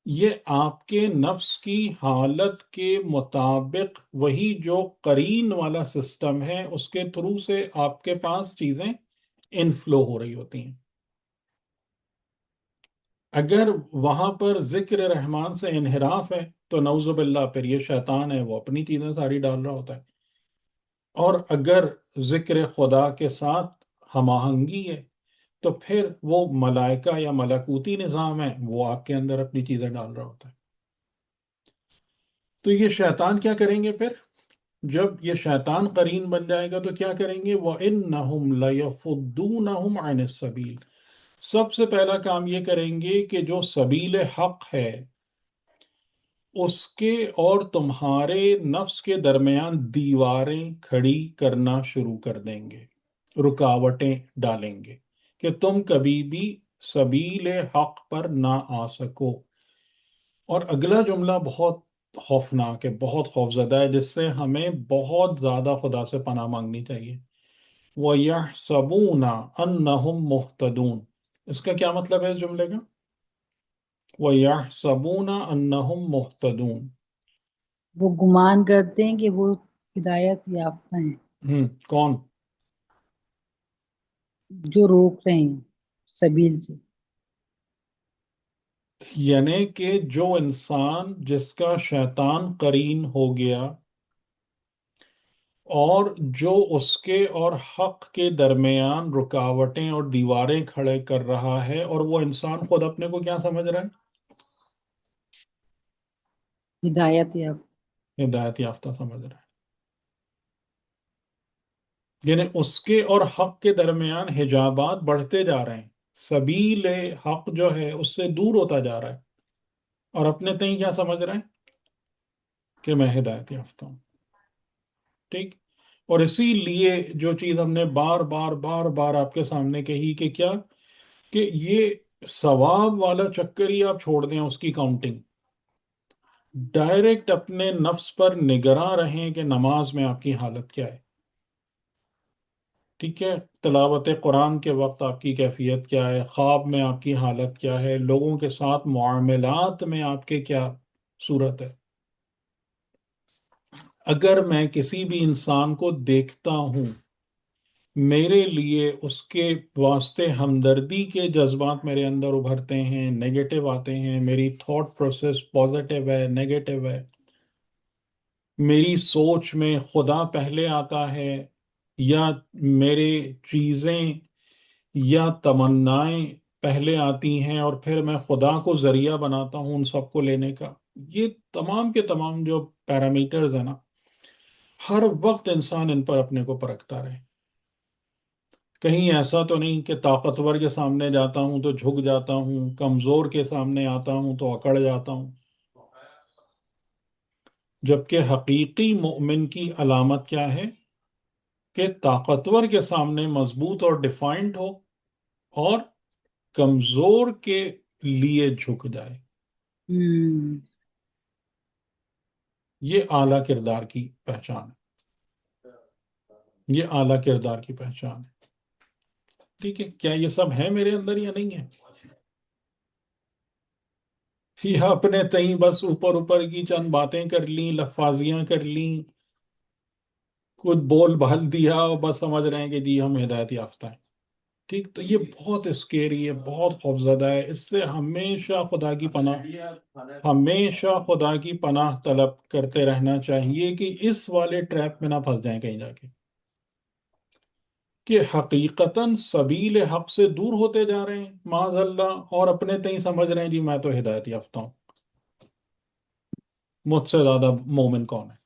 یہ آپ کے نفس کی حالت کے مطابق وہی جو قرین والا سسٹم ہے اس کے تھرو سے آپ کے پاس چیزیں انفلو ہو رہی ہوتی ہیں. اگر وہاں پر ذکر رحمان سے انحراف ہے تو نعوذ باللہ پھر یہ شیطان ہے وہ اپنی چیزیں ساری ڈال رہا ہوتا ہے. اور اگر ذکر خدا کے ساتھ ہم آہنگی ہے تو پھر وہ ملائکہ یا ملکوتی نظام ہے وہ آپ کے اندر اپنی چیزیں ڈال رہا ہوتا ہے. تو یہ شیطان کیا کریں گے پھر جب یہ شیطان قرین بن جائے گا تو کیا کریں گے وَإِنَّهُمْ لَيَصُدُّونَهُمْ عَنِ السَّبِيلِ سب سے پہلا کام یہ کریں گے کہ جو سبیل حق ہے اس کے اور تمہارے نفس کے درمیان دیواریں کھڑی کرنا شروع کر دیں گے رکاوٹیں ڈالیں گے کہ تم کبھی بھی سبیل حق پر نہ آ سکو. اور اگلا جملہ بہت خوفناک ہے بہت خوفزدہ ہے جس سے ہمیں بہت زیادہ خدا سے پناہ مانگنی چاہیے. وَيَحْسَبُونَ أَنَّهُمْ مُهْتَدُونَ اس کا کیا مطلب ہے اس جملے کا وَيَحْسَبُونَ أَنَّهُمْ مُهْتَدُونَ وہ گمان کرتے ہیں کہ وہ ہدایت یافتہ ہیں. کون جو روک رہے ہیں سبیل سے. یعنی کہ جو انسان جس کا شیطان قرین ہو گیا اور جو اس کے اور حق کے درمیان رکاوٹیں اور دیواریں کھڑے کر رہا ہے اور وہ انسان خود اپنے کو کیا سمجھ رہا ہے ہدایت یافتہ. ہدایت یافتہ سمجھ رہا ہے. یعنی اس کے اور حق کے درمیان حجابات بڑھتے جا رہے ہیں سبیل حق جو ہے اس سے دور ہوتا جا رہا ہے اور اپنے تئیں کیا سمجھ رہے ہیں کہ میں ہدایت یافتہ ہوں. ٹھیک. اور اسی لیے جو چیز ہم نے بار بار بار بار آپ کے سامنے کہی کہ کیا کہ یہ ثواب والا چکر ہی آپ چھوڑ دیں اس کی کاؤنٹنگ ڈائریکٹ اپنے نفس پر نگراں رہیں کہ نماز میں آپ کی حالت کیا ہے. ٹھیک ہے. تلاوت قرآن کے وقت آپ کی کیفیت کیا ہے خواب میں آپ کی حالت کیا ہے لوگوں کے ساتھ معاملات میں آپ کے کیا صورت ہے. اگر میں کسی بھی انسان کو دیکھتا ہوں میرے لیے اس کے واسطے ہمدردی کے جذبات میرے اندر ابھرتے ہیں، نیگیٹو آتے ہیں، میری تھاٹ پروسیس پازیٹیو ہے نیگیٹو ہے، میری سوچ میں خدا پہلے آتا ہے، یا میرے چیزیں یا تمنائیں پہلے آتی ہیں اور پھر میں خدا کو ذریعہ بناتا ہوں ان سب کو لینے کا. یہ تمام کے تمام جو پیرامیٹرز ہیں نا، ہر وقت انسان ان پر اپنے کو پرکھتا رہے. کہیں ایسا تو نہیں کہ طاقتور کے سامنے جاتا ہوں تو جھک جاتا ہوں، کمزور کے سامنے آتا ہوں تو اکڑ جاتا ہوں. جبکہ حقیقی مومن کی علامت کیا ہے؟ کہ طاقتور کے سامنے مضبوط اور ڈیفائنڈ ہو، اور کمزور کے لیے جھک جائے. یہ اعلیٰ کردار کی پہچان ہے، یہ اعلیٰ کردار کی پہچان ہے. ٹھیک ہے، کیا یہ سب ہے میرے اندر یا نہیں ہے؟ یا اپنے تئیں بس اوپر اوپر کی چند باتیں کر لیں، لفاظیاں کر لیں، کچھ بول بھال دیا اور بس سمجھ رہے ہیں کہ جی ہم ہدایت یافتہ ہیں. ٹھیک، تو یہ بہت اسکیری ہے، بہت خوفزدہ ہے. اس سے ہمیشہ خدا کی پناہ، ہمیشہ خدا کی پناہ طلب کرتے رہنا چاہیے کہ اس والے ٹریپ میں نہ پھنس جائیں کہیں جا کے، کہ حقیقتاً سبیل حق سے دور ہوتے جا رہے ہیں معاذ اللہ، اور اپنے تئیں سمجھ رہے ہیں جی میں تو ہدایت یافتہ ہوں، مجھ سے زیادہ مومن کون ہے.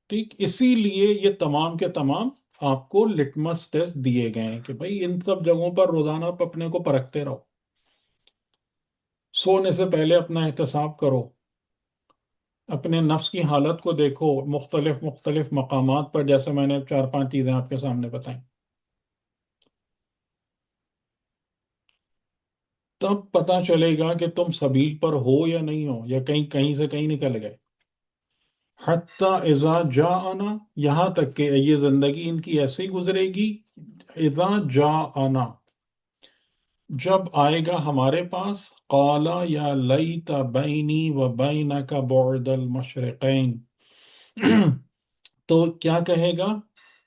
ٹھیک، اسی لیے یہ تمام کے تمام آپ کو لٹمس ٹیسٹ دیے گئے ہیں کہ بھائی ان سب جگہوں پر روزانہ آپ اپنے کو پرکھتے رہو. سونے سے پہلے اپنا احتساب کرو، اپنے نفس کی حالت کو دیکھو مختلف مختلف مقامات پر، جیسے میں نے 4-5 چیزیں آپ کے سامنے بتائیں. تب پتہ چلے گا کہ تم سبیل پر ہو یا نہیں ہو، یا کہیں کہیں سے کہیں نکل گئے. حتی اذا جاءنا، یہاں تک کہ یہ زندگی ان کی ایسی گزرے گی. اذا جاءنا، جب آئے گا ہمارے پاس. قالا یا لیت بینی و بینک بعد المشرقین، تو کیا کہے گا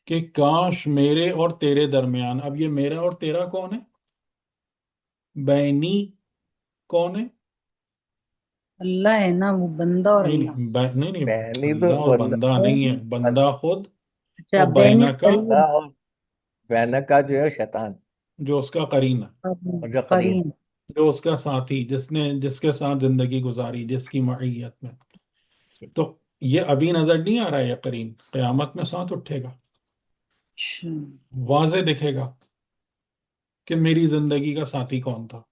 کہ کاش میرے اور تیرے درمیان. اب یہ میرا اور تیرا کون ہے؟ بینی کون ہے؟ اللہ ہے نا، وہ بندہ اور نہیں اللہ. نہیں نہیں نہیں، بہنی تو اللہ اور بندہ نہیں ہے، بندہ خود، اچھا، اور بین بینہ کا بندہ اور بہنک کا جو ہے شیطان، جو اس کا قرین ہے، اور جو قرین. قرین. جو اس کا ساتھی، جس کے ساتھ زندگی گزاری، جس کی معیت میں. تو یہ ابھی نظر نہیں آ رہا ہے، یہ قرین قیامت میں ساتھ اٹھے گا، اچھا. واضح دکھے گا کہ میری زندگی کا ساتھی کون تھا.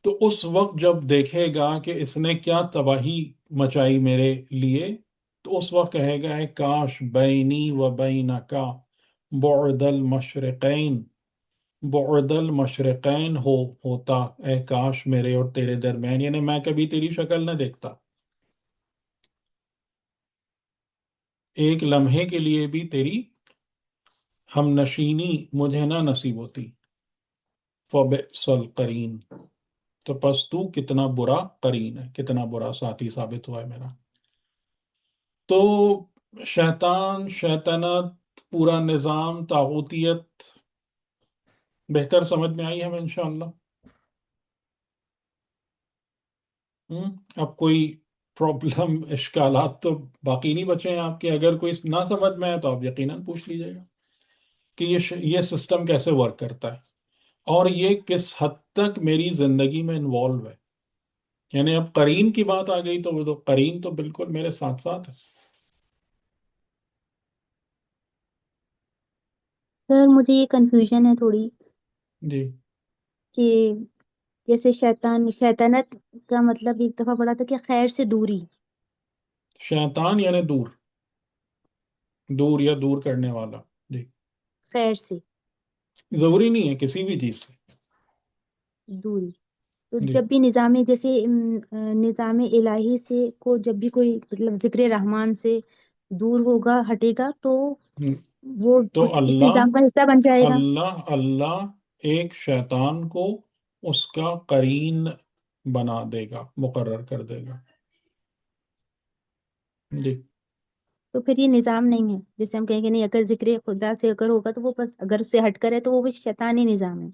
تو اس وقت جب دیکھے گا کہ اس نے کیا تباہی مچائی میرے لیے، تو اس وقت کہے گا ہے کاش بینی و بینکا بعد المشرقین، بعد المشرقین ہوتا، اے کاش میرے اور تیرے درمیان، یعنی میں کبھی تیری شکل نہ دیکھتا، ایک لمحے کے لیے بھی تیری ہم نشینی مجھے نہ نصیب ہوتی. فبئس القرین، تو پس تو کتنا برا قرین ہے، کتنا برا ساتھی ثابت ہوا ہے میرا. تو شیطان، شیطنت، پورا نظام طاغوتیت بہتر سمجھ میں آئی ہمیں انشاءاللہ. اب کوئی پرابلم، اشکالات تو باقی نہیں بچے ہیں آپ کے. اگر کوئی نہ سمجھ میں آئے تو آپ یقیناً پوچھ لیجیے گا کہ یہ سسٹم کیسے ورک کرتا ہے، اور یہ کس حد تک میری زندگی میں انوالو ہے. یعنی اب قرین کی بات آ گئی تو وہ تو قرین تو بالکل میرے ساتھ ساتھ ہے. سر مجھے یہ کنفیوژن ہے تھوڑی جی، کہ جیسے شیطانت کا مطلب ایک دفعہ پڑھا تھا کہ خیر سے دوری. شیطان یعنی دور، دور یا دور کرنے والا. جی، خیر سے ضروری نہیں ہے کسی بھی چیز سے. دوری. تو جی، جب بھی نظام جیسے نظام الہی سے کو جب بھی کوئی مطلب ذکر رحمان سے دور ہوگا، ہٹے گا، تو وہ تو اس نظام کا حصہ بن جائے گا. اللہ ایک شیطان کو اس کا قرین بنا دے گا، مقرر کر دے گا. جی، تو پھر یہ نظام نہیں ہے. جیسے ہم کہیں گے نہیں اگر ذکر خدا سے اگر ہوگا تو وہ بس اگر اس سے ہٹ کر ہے تو وہ بھی شیطانی نظام ہے.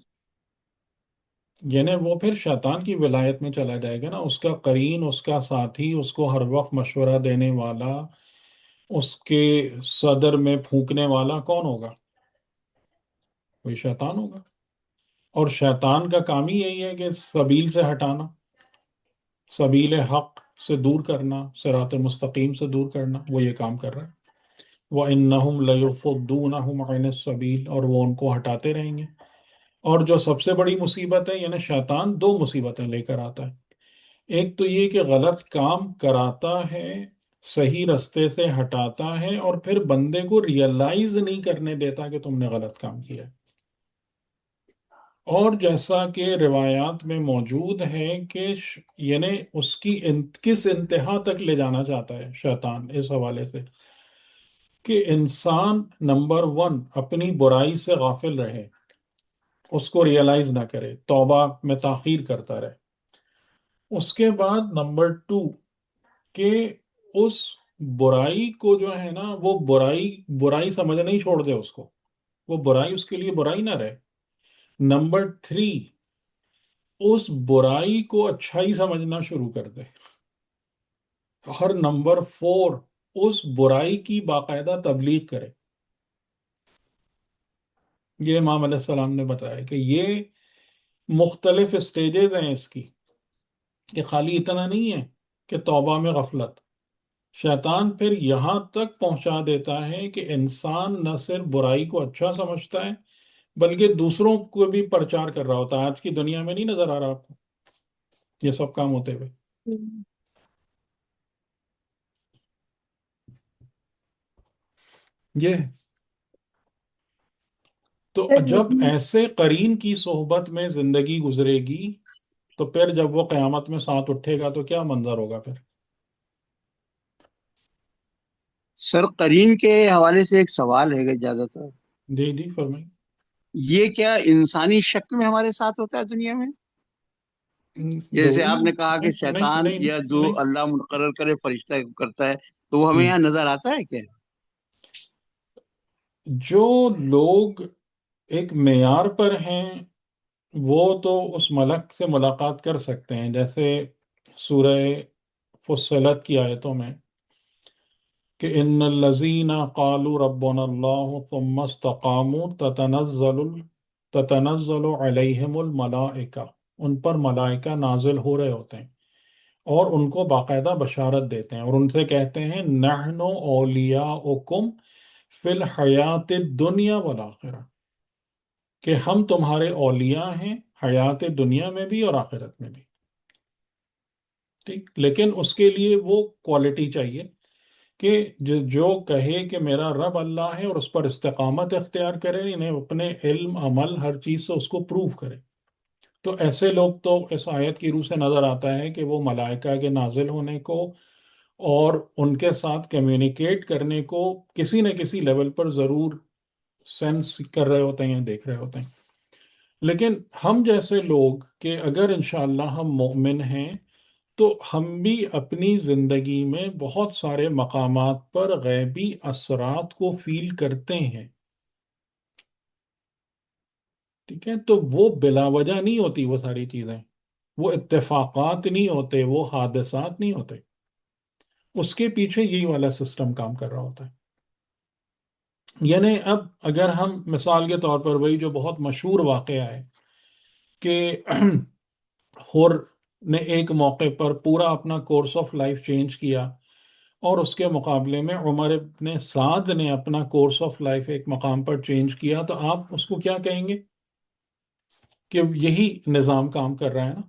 یعنی وہ پھر شیطان کی ولایت میں چلا جائے گا نا. اس کا قرین، اس کا ساتھی، اس کو ہر وقت مشورہ دینے والا، اس کے صدر میں پھونکنے والا کون ہوگا؟ وہی شیطان ہوگا. اور شیطان کا کام ہی یہی ہے کہ سبیل سے ہٹانا، سبیل حق سے دور کرنا، صراط مستقیم سے دور کرنا. وہ یہ کام کر رہا ہے. وَإِنَّهُمْ لَيُصُدُّونَهُمْ عَنِ السَّبِيلِ، اور وہ ان کو ہٹاتے رہیں گے. اور جو سب سے بڑی مصیبت ہے، یعنی شیطان دو مصیبتیں لے کر آتا ہے. ایک تو یہ کہ غلط کام کراتا ہے، صحیح رستے سے ہٹاتا ہے، اور پھر بندے کو ریئلائز نہیں کرنے دیتا کہ تم نے غلط کام کیا ہے. اور جیسا کہ روایات میں موجود ہے کہ یعنی اس کی کس انتہا تک لے جانا چاہتا ہے شیطان اس حوالے سے کہ انسان نمبر 1 اپنی برائی سے غافل رہے، اس کو ریئلائز نہ کرے، توبہ میں تاخیر کرتا رہے. اس کے بعد نمبر 2 کہ اس برائی کو جو ہے نا وہ برائی سمجھنا ہی چھوڑ دے اس کو، وہ برائی اس کے لیے برائی نہ رہے. نمبر 3 اس برائی کو اچھائی سمجھنا شروع کر دے. اور نمبر 4 اس برائی کی باقاعدہ تبلیغ کرے. یہ امام علیہ السلام نے بتایا کہ یہ مختلف اسٹیجز ہیں اس کی، کہ خالی اتنا نہیں ہے کہ توبہ میں غفلت. شیطان پھر یہاں تک پہنچا دیتا ہے کہ انسان نہ صرف برائی کو اچھا سمجھتا ہے بلکہ دوسروں کو بھی پرچار کر رہا ہوتا ہے. آج کی دنیا میں نہیں نظر آ رہا آپ کو یہ سب کام ہوتے ہوئے؟ یہ تو جب ایسے قرین کی صحبت میں زندگی گزرے گی تو پھر جب وہ قیامت میں ساتھ اٹھے گا تو کیا منظر ہوگا پھر؟ سر قرین کے حوالے سے ایک سوال ہے اجازت ہے؟ جی جی فرمائیں. یہ کیا انسانی شکل میں ہمارے ساتھ ہوتا ہے دنیا میں؟ جیسے آپ نے کہا کہ شیطان یا جو اللہ مقرر کرے فرشتہ کرتا ہے تو وہ ہمیں یہاں نظر آتا ہے کیا؟ جو لوگ ایک معیار پر ہیں وہ تو اس ملک سے ملاقات کر سکتے ہیں. جیسے سورہ فصلت کی آیتوں میں کہ ان الذین قالوا ربنا اللہ ثم استقاموا تتنزل علیہم الملائکہ، ان پر ملائکہ نازل ہو رہے ہوتے ہیں اور ان کو باقاعدہ بشارت دیتے ہیں اور ان سے کہتے ہیں نحن اولیاؤکم فی الحیات الدنیا والآخرہ، کہ ہم تمہارے اولیاء ہیں حیات دنیا میں بھی اور آخرت میں بھی. ٹھیک، لیکن اس کے لیے وہ کوالٹی چاہیے کہ جو کہے کہ میرا رب اللہ ہے اور اس پر استقامت اختیار کرے، انہیں اپنے علم عمل ہر چیز سے اس کو پروف کرے. تو ایسے لوگ تو اس آیت کی روح سے نظر آتا ہے کہ وہ ملائکہ کے نازل ہونے کو اور ان کے ساتھ کمیونیکیٹ کرنے کو کسی نہ کسی لیول پر ضرور سینس کر رہے ہوتے ہیں، دیکھ رہے ہوتے ہیں. لیکن ہم جیسے لوگ کہ اگر انشاءاللہ ہم مومن ہیں تو ہم بھی اپنی زندگی میں بہت سارے مقامات پر غیبی اثرات کو فیل کرتے ہیں. ٹھیک ہے، تو وہ بلا وجہ نہیں ہوتی، وہ ساری چیزیں وہ اتفاقات نہیں ہوتے، وہ حادثات نہیں ہوتے. اس کے پیچھے یہی والا سسٹم کام کر رہا ہوتا ہے. یعنی اب اگر ہم مثال کے طور پر وہی جو بہت مشہور واقعہ ہے کہ حر نے ایک موقع پر پورا اپنا کورس آف لائف چینج کیا اور اس کے مقابلے میں عمر ابن سعد نے اپنا کورس آف لائف ایک مقام پر چینج کیا، تو آپ اس کو کیا کہیں گے؟ کہ یہی نظام کام کر رہا ہے نا،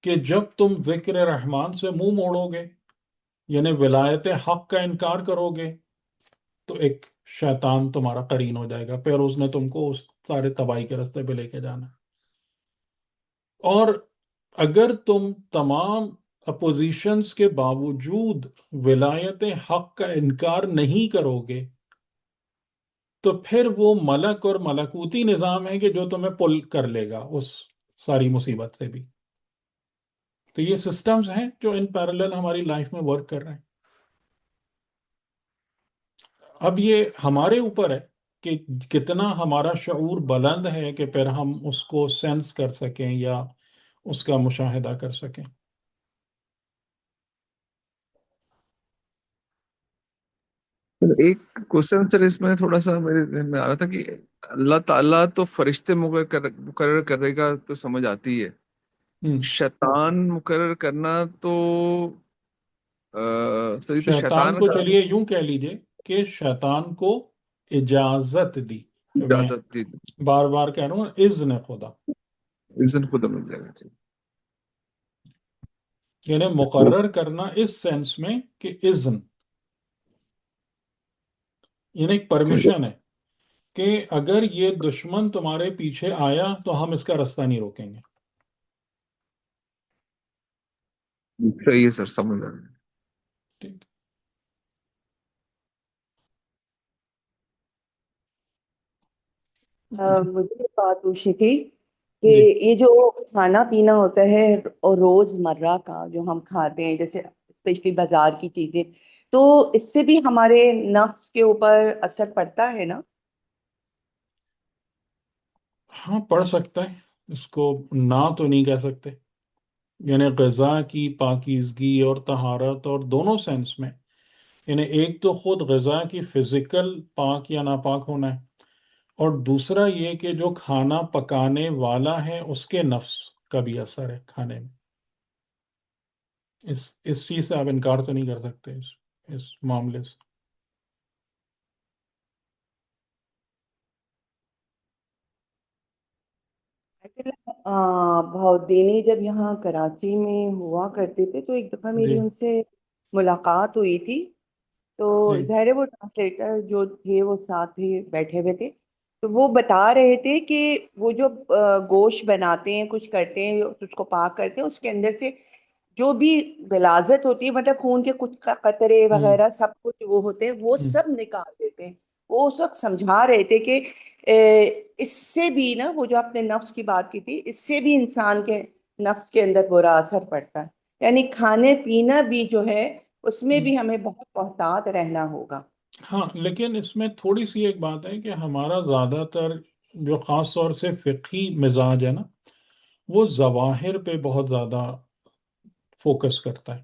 کہ جب تم ذکر رحمان سے منہ موڑو گے یعنی ولایت حق کا انکار کرو گے تو ایک شیطان تمہارا قرین ہو جائے گا، پھر اس نے تم کو اس سارے تباہی کے راستے پہ لے کے جانا. اور اگر تم تمام اپوزیشنز کے باوجود ولایت حق کا انکار نہیں کرو گے تو پھر وہ ملک اور ملکوتی نظام ہے کہ جو تمہیں پل کر لے گا اس ساری مصیبت سے بھی. تو یہ سسٹمز ہیں جو ان پیرالل ہماری لائف میں ورک کر رہے ہیں. اب یہ ہمارے اوپر ہے کہ کتنا ہمارا شعور بلند ہے کہ پھر ہم اس کو سینس کر سکیں یا اس کا مشاہدہ کر سکیں. ایک کوشچن سر اس میں تھوڑا سا میرے ذہن میں آ رہا تھا کہ اللہ تعالیٰ تو فرشتے مقرر کرے گا تو سمجھ آتی ہے، شیطان مقرر کرنا تو صحیح تو شیطان شیطان کو کا چلیے یوں کہہ لیجئے کہ شیطان کو اجازت دی. میں اجازت دی، بار بار کہہ رہا ہوں، اذن خدا، اذن خدا مل جائے گا. یعنی مقرر کرنا اس سینس میں کہ اذن یعنی ایک پرمیشن ہے کہ اگر یہ دشمن تمہارے پیچھے آیا تو ہم اس کا رستہ نہیں روکیں گے. صحیح ہے سر، سمجھ آ رہا ہے. ٹھیک. مجھے ایک بات پوچھنی تھی کہ جی یہ جو کھانا پینا ہوتا ہے اور روز مرہ کا جو ہم کھاتے ہیں، جیسے اسپیشلی بازار کی چیزیں، تو اس سے بھی ہمارے نفس کے اوپر اثر پڑتا ہے نا؟ ہاں پڑھ سکتا ہے، اس کو نہ تو نہیں کہہ سکتے. یعنی غذا کی پاکیزگی اور طہارت اور دونوں سینس میں، یعنی ایک تو خود غذا کی فزیکل پاک یا ناپاک ہونا ہے، اور دوسرا یہ کہ جو کھانا پکانے والا ہے اس کے نفس کا بھی اثر ہے کھانے میں. اس چیز سے آپ انکار تو نہیں کر سکتے اس معاملے سے. بہت دینی جب یہاں کراچی میں ہوا کرتے تھے تو ایک دفعہ جی میری ان سے ملاقات ہوئی تھی. تو جی ظاہر ہے وہ ٹرانسلیٹر جو تھے وہ ساتھ ہی بیٹھے ہوئے تھے، تو وہ بتا رہے تھے کہ وہ جو گوشت بناتے ہیں، کچھ کرتے ہیں، اس کو پاک کرتے ہیں، اس کے اندر سے جو بھی غلاظت ہوتی ہے، مطلب خون کے کچھ قطرے ہوں وغیرہ سب کچھ وہ ہوتے ہیں، وہ ہوں سب نکال دیتے ہیں. وہ اس وقت سمجھا رہے تھے کہ اس سے بھی نا، وہ جو آپ نے نفس کی بات کی تھی، اس سے بھی انسان کے نفس کے اندر برا اثر پڑتا ہے. یعنی کھانے پینا بھی جو ہے اس میں ہوں. بھی ہمیں بہت محتاط رہنا ہوگا. ہاں لیکن اس میں تھوڑی سی ایک بات ہے کہ ہمارا زیادہ تر جو خاص طور سے فقہی مزاج ہے نا، وہ ظواہر پہ بہت زیادہ فوکس کرتا ہے.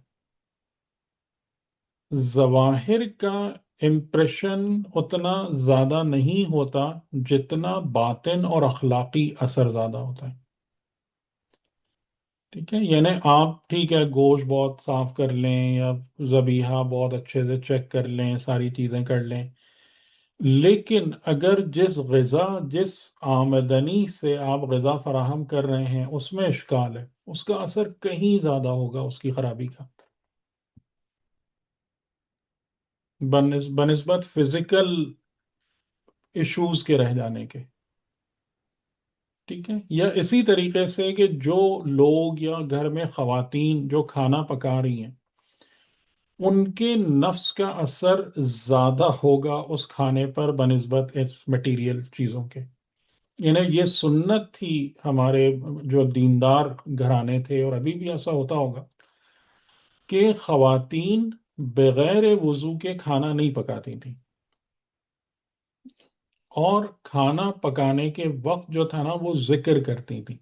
ظواہر کا امپریشن اتنا زیادہ نہیں ہوتا جتنا باطن اور اخلاقی اثر زیادہ ہوتا ہے. ٹھیک ہے، یعنی آپ ٹھیک ہے گوشت بہت صاف کر لیں یا ذبیحہ بہت اچھے سے چیک کر لیں، ساری چیزیں کر لیں، لیکن اگر جس آمدنی سے آپ غذا فراہم کر رہے ہیں اس میں اشکال ہے، اس کا اثر کہیں زیادہ ہوگا اس کی خرابی کا بنسبت فزیکل ایشوز کے رہ جانے کے. ٹھیک ہے، یا اسی طریقے سے کہ جو لوگ یا گھر میں خواتین جو کھانا پکا رہی ہیں ان کے نفس کا اثر زیادہ ہوگا اس کھانے پر بنسبت اس مٹیریل چیزوں کے. یعنی یہ سنت تھی ہمارے جو دیندار گھرانے تھے، اور ابھی بھی ایسا ہوتا ہوگا کہ خواتین بغیر وضو کے کھانا نہیں پکاتی تھیں، اور کھانا پکانے کے وقت جو تھا نا وہ ذکر کرتی تھیں.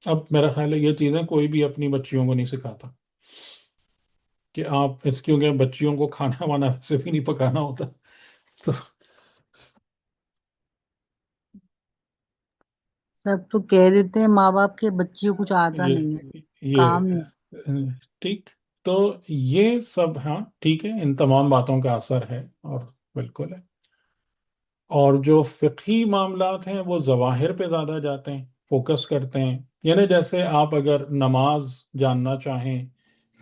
اب میرا خیال ہے یہ چیزیں کوئی بھی اپنی بچیوں کو نہیں سکھاتا کہ آپ کیونکہ بچیوں کو کھانا وانا ویسے بھی نہیں پکانا ہوتا تو سب تو کہہ دیتے ہیں ماں باپ کے، بچیوں کچھ آتا نہیں ہے، کام یہ نہیں. ٹھیک. تو یہ سب ہاں ٹھیک ہے، ان تمام باتوں کا اثر ہے اور بالکل ہے. اور جو فقہی معاملات ہیں وہ ظواہر پہ زیادہ جاتے ہیں، فوکس کرتے ہیں. یعنی جیسے آپ اگر نماز جاننا چاہیں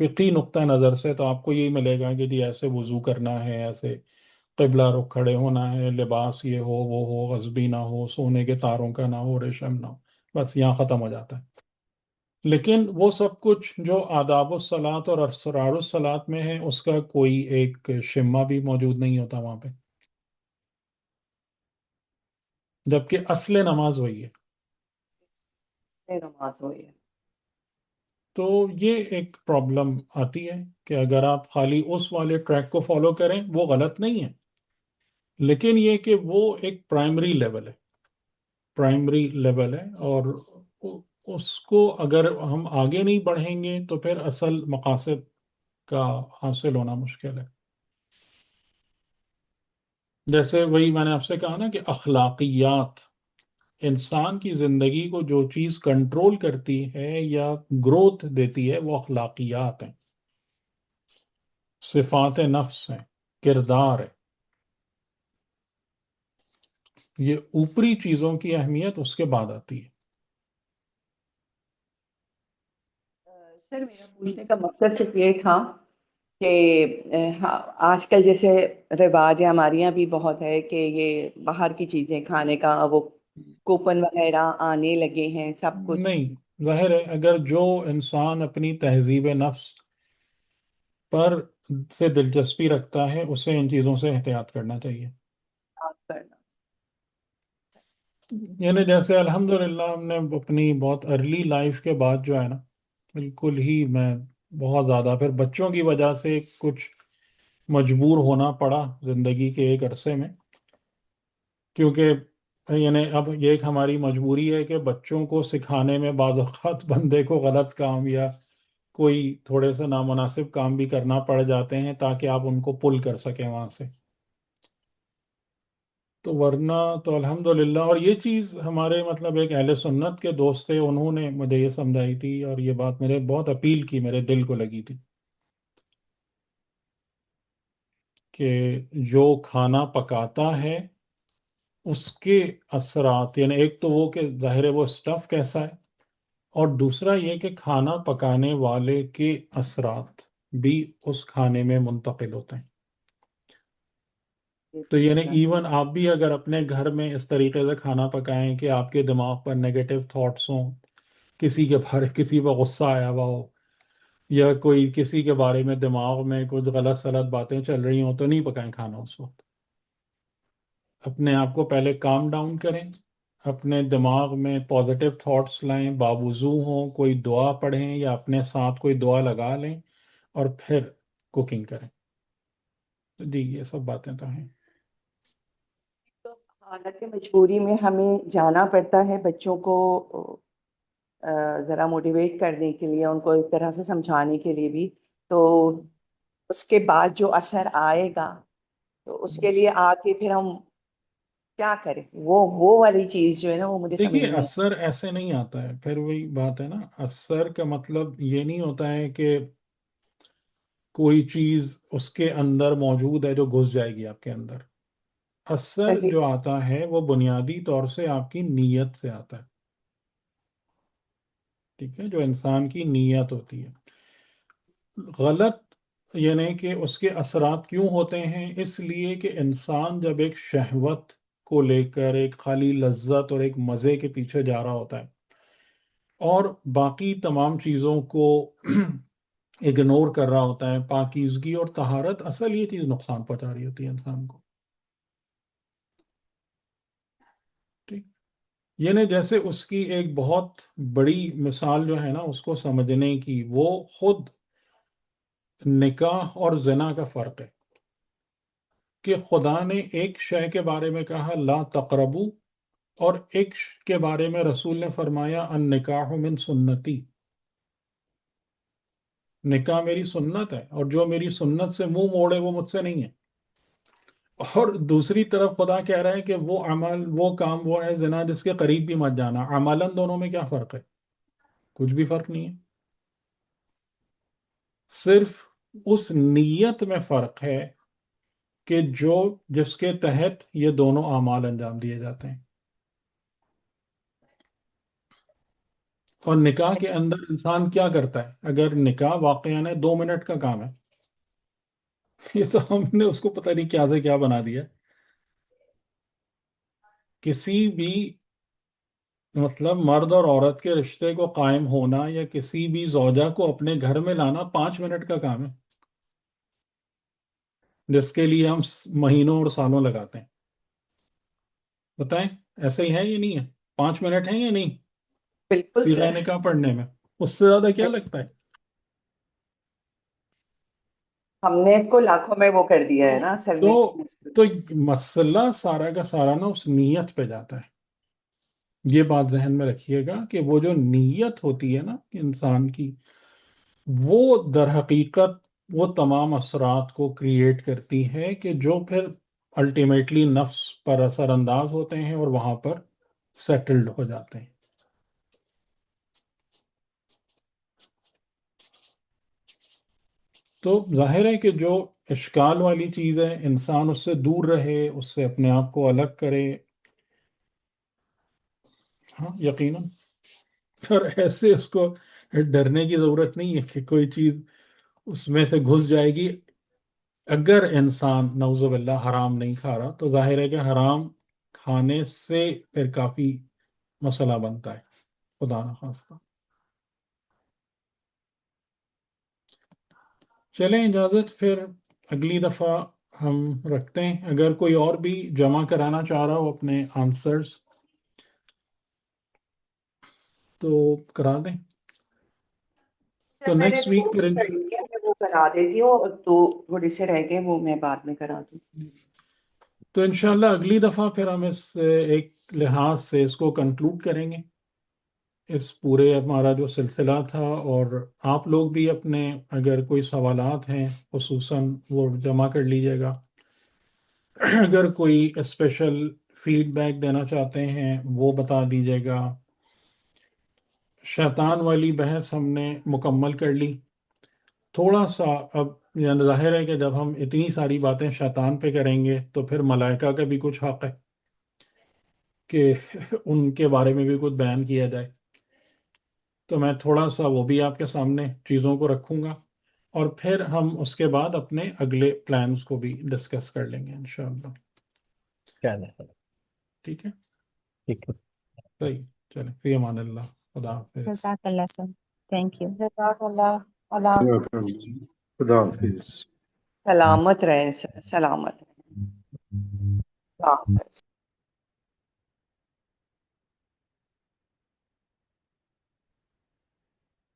فقہی نقطہ نظر سے تو آپ کو یہی ملے گا کہ جی ایسے وضو کرنا ہے، ایسے قبلہ رخ کھڑے ہونا ہے، لباس یہ ہو وہ ہو، غصبی نہ ہو، سونے کے تاروں کا نہ ہو، ریشم نہ ہو. بس یہاں ختم ہو جاتا ہے. لیکن وہ سب کچھ جو آداب الصلاۃ اور اسرار الصلاۃ میں ہے اس کا کوئی ایک شمہ بھی موجود نہیں ہوتا وہاں پہ، جبکہ اصل نماز وہی ہے. نماز ہوئی ہے. تو یہ ایک پرابلم آتی ہے کہ اگر آپ خالی اس والے ٹریک کو فالو کریں وہ غلط نہیں ہے، لیکن یہ کہ وہ ایک پرائمری لیول ہے، اور اس کو اگر ہم آگے نہیں بڑھیں گے تو پھر اصل مقاصد کا حاصل ہونا مشکل ہے. جیسے وہی میں نے آپ سے کہا نا کہ اخلاقیات، انسان کی زندگی کو جو چیز کنٹرول کرتی ہے یا گروتھ دیتی ہے وہ اخلاقیات ہیں، صفات نفس ہیں، کردار ہے. یہ اوپری چیزوں کی اہمیت اس کے بعد آتی ہے. سر میرا پوچھنے کا مقصد صرف یہ تھا کہ ہاں، آج کل جیسے رواج ہے ہمارے یہاں بھی بہت ہے کہ یہ باہر کی چیزیں کھانے کا وہ کوپن وغیرہ آنے لگے ہیں سب کچھ. نہیں، ظاہر ہے اگر جو انسان اپنی تہذیب نفس پر سے دلچسپی رکھتا ہے اسے ان چیزوں سے احتیاط کرنا چاہیے. کرنا. یعنی جیسے الحمدللہ ہم نے اپنی بہت ارلی لائف کے بعد جو ہے نا، بالکل ہی میں بہت زیادہ پھر بچوں کی وجہ سے کچھ مجبور ہونا پڑا زندگی کے ایک عرصے میں، کیونکہ یعنی اب یہ ایک ہماری مجبوری ہے کہ بچوں کو سکھانے میں بعض اوقات بندے کو غلط کام یا کوئی تھوڑے سے نامناسب کام بھی کرنا پڑ جاتے ہیں تاکہ آپ ان کو پل کر سکیں وہاں سے. تو ورنہ تو الحمدللہ، اور یہ چیز ہمارے مطلب ایک اہل سنت کے دوست تھے، انہوں نے مجھے یہ سمجھائی تھی اور یہ بات میرے بہت اپیل کی، میرے دل کو لگی تھی کہ جو کھانا پکاتا ہے اس کے اثرات، یعنی ایک تو وہ کہ ظاہر ہے وہ اسٹف کیسا ہے، اور دوسرا یہ کہ کھانا پکانے والے کے اثرات بھی اس کھانے میں منتقل ہوتے ہیں. تو یعنی ایون آپ بھی اگر اپنے گھر میں اس طریقے سے کھانا پکائیں کہ آپ کے دماغ پر نیگیٹو تھاٹس ہوں، کسی کے بارے کسی پر غصہ آیا ہوا ہو، یا کوئی کسی کے بارے میں دماغ میں کچھ غلط سلط باتیں چل رہی ہوں، تو نہیں پکائیں کھانا اس وقت. اپنے آپ کو پہلے کام ڈاؤن کریں، اپنے دماغ میں پازیٹیو تھاٹس لائیں، باوضو ہوں، کوئی دعا پڑھیں یا اپنے ساتھ کوئی دعا لگا لیں اور پھر کوکنگ کریں. جی یہ سب باتیں تو ہیں. تو حالت مجبوری میں ہمیں جانا پڑتا ہے بچوں کو ذرا موٹیویٹ کرنے کے لیے، ان کو ایک طرح سے سمجھانے کے لیے بھی، تو اس کے بعد جو اثر آئے گا تو اس کے لیے آ کے پھر ہم کیا کریں، وہ والی چیز جو ہے نا وہ مجھے سمجھ دیکھیے نہیں. اثر ایسے نہیں آتا ہے، پھر وہی بات ہے نا، اثر کا مطلب یہ نہیں ہوتا ہے کہ کوئی چیز اس کے اندر موجود ہے جو گھس جائے گی آپ کے اندر. اثر صحیح. جو آتا ہے وہ بنیادی طور سے آپ کی نیت سے آتا ہے. ٹھیک ہے، جو انسان کی نیت ہوتی ہے. غلط یعنی کہ اس کے اثرات کیوں ہوتے ہیں؟ اس لیے کہ انسان جب ایک شہوت کو لے کر ایک خالی لذت اور ایک مزے کے پیچھے جا رہا ہوتا ہے اور باقی تمام چیزوں کو اگنور کر رہا ہوتا ہے، پاکیزگی اور طہارت، اصل یہ چیز نقصان پہنچا رہی ہوتی ہے انسان کو. ٹھیک، یعنی جیسے اس کی ایک بہت بڑی مثال جو ہے نا اس کو سمجھنے کی، وہ خود نکاح اور زنا کا فرق ہے. کہ خدا نے ایک شے کے بارے میں کہا لا تقربو، اور ایک کے بارے میں رسول نے فرمایا ان نکاح من سنتی، نکاح میری سنت ہے اور جو میری سنت سے منہ موڑے وہ مجھ سے نہیں ہے. اور دوسری طرف خدا کہہ رہا ہے کہ وہ عمل، وہ کام وہ ہے زنا جس کے قریب بھی مت جانا. عملاً دونوں میں کیا فرق ہے؟ کچھ بھی فرق نہیں ہے، صرف اس نیت میں فرق ہے کہ جس کے تحت یہ دونوں اعمال انجام دیے جاتے ہیں. اور نکاح کے اندر انسان کیا کرتا ہے؟ اگر نکاح واقعاً 2 منٹ کا کام ہے، یہ تو ہم نے اس کو پتہ نہیں کیا سے کیا بنا دیا. کسی بھی مطلب مرد اور عورت کے رشتے کو قائم ہونا یا کسی بھی زوجہ کو اپنے گھر میں لانا 5 منٹ کا کام ہے، جس کے لیے ہم مہینوں اور سالوں لگاتے ہیں. بتائیں ایسا ہی ہے یا نہیں ہے؟ 5 منٹ ہیں یا نہیں بالکل صیغہ سر. نکاح پڑھنے میں؟ اس سے زیادہ کیا لگتا ہے؟ ہم نے اس کو لاکھوں میں وہ کر دیا ہے نا اصل میں. تو مسئلہ سارا کا سارا نا اس نیت پہ جاتا ہے. یہ بات ذہن میں رکھیے گا کہ وہ جو نیت ہوتی ہے نا انسان کی، وہ در حقیقت وہ تمام اثرات کو کریٹ کرتی ہے کہ جو پھر الٹیمیٹلی نفس پر اثر انداز ہوتے ہیں اور وہاں پر سیٹلڈ ہو جاتے ہیں. تو ظاہر ہے کہ جو اشکال والی چیز ہے انسان اس سے دور رہے، اس سے اپنے آپ کو الگ کرے. ہاں یقیناً، پر ایسے اس کو ڈرنے کی ضرورت نہیں ہے کہ کوئی چیز اس میں سے گھس جائے گی. اگر انسان نعوذ باللہ حرام نہیں کھا رہا تو ظاہر ہے کہ حرام کھانے سے پھر کافی مسئلہ بنتا ہے، خدا نخواستہ. چلیں اجازت، پھر اگلی دفعہ ہم رکھتے ہیں. اگر کوئی اور بھی جمع کرانا چاہ رہا ہو اپنے آنسرز تو کرا دیں. تو میں نے نیکسٹ ویک پھر میں وہ کرا دیتی ہوں، اور تو تھوڑے سے رہ گئے وہ میں بعد میں کرا دوں. تو انشاءاللہ اگلی دفعہ پھر ہم اس ایک لحاظ سے اس کو کنکلوڈ کریں گے، اس پورے ہمارا جو سلسلہ تھا. اور آپ لوگ بھی اپنے اگر کوئی سوالات ہیں خصوصاً وہ جمع کر لیجیے گا. اگر کوئی اسپیشل فیڈ بیک دینا چاہتے ہیں وہ بتا دیجیے گا. شیطان والی بحث ہم نے مکمل کر لی. تھوڑا سا اب یعنی ظاہر ہے کہ جب ہم اتنی ساری باتیں شیطان پہ کریں گے تو پھر ملائکہ کا بھی کچھ حق ہے کہ ان کے بارے میں بھی کچھ بیان کیا جائے. تو میں تھوڑا سا وہ بھی آپ کے سامنے چیزوں کو رکھوں گا، اور پھر ہم اس کے بعد اپنے اگلے پلانز کو بھی ڈسکس کر لیں گے انشاءاللہ. ٹھیک ہے، ٹھیک ہے. صحیح. چلیں، فی امان اللہ. خدا حافظ. جزاک اللہ سر، تھینک یو. جزاک اللہ. اللہ حافظ. خدا حافظ. سلامت رہیں سر، سلامت. خدا حافظ.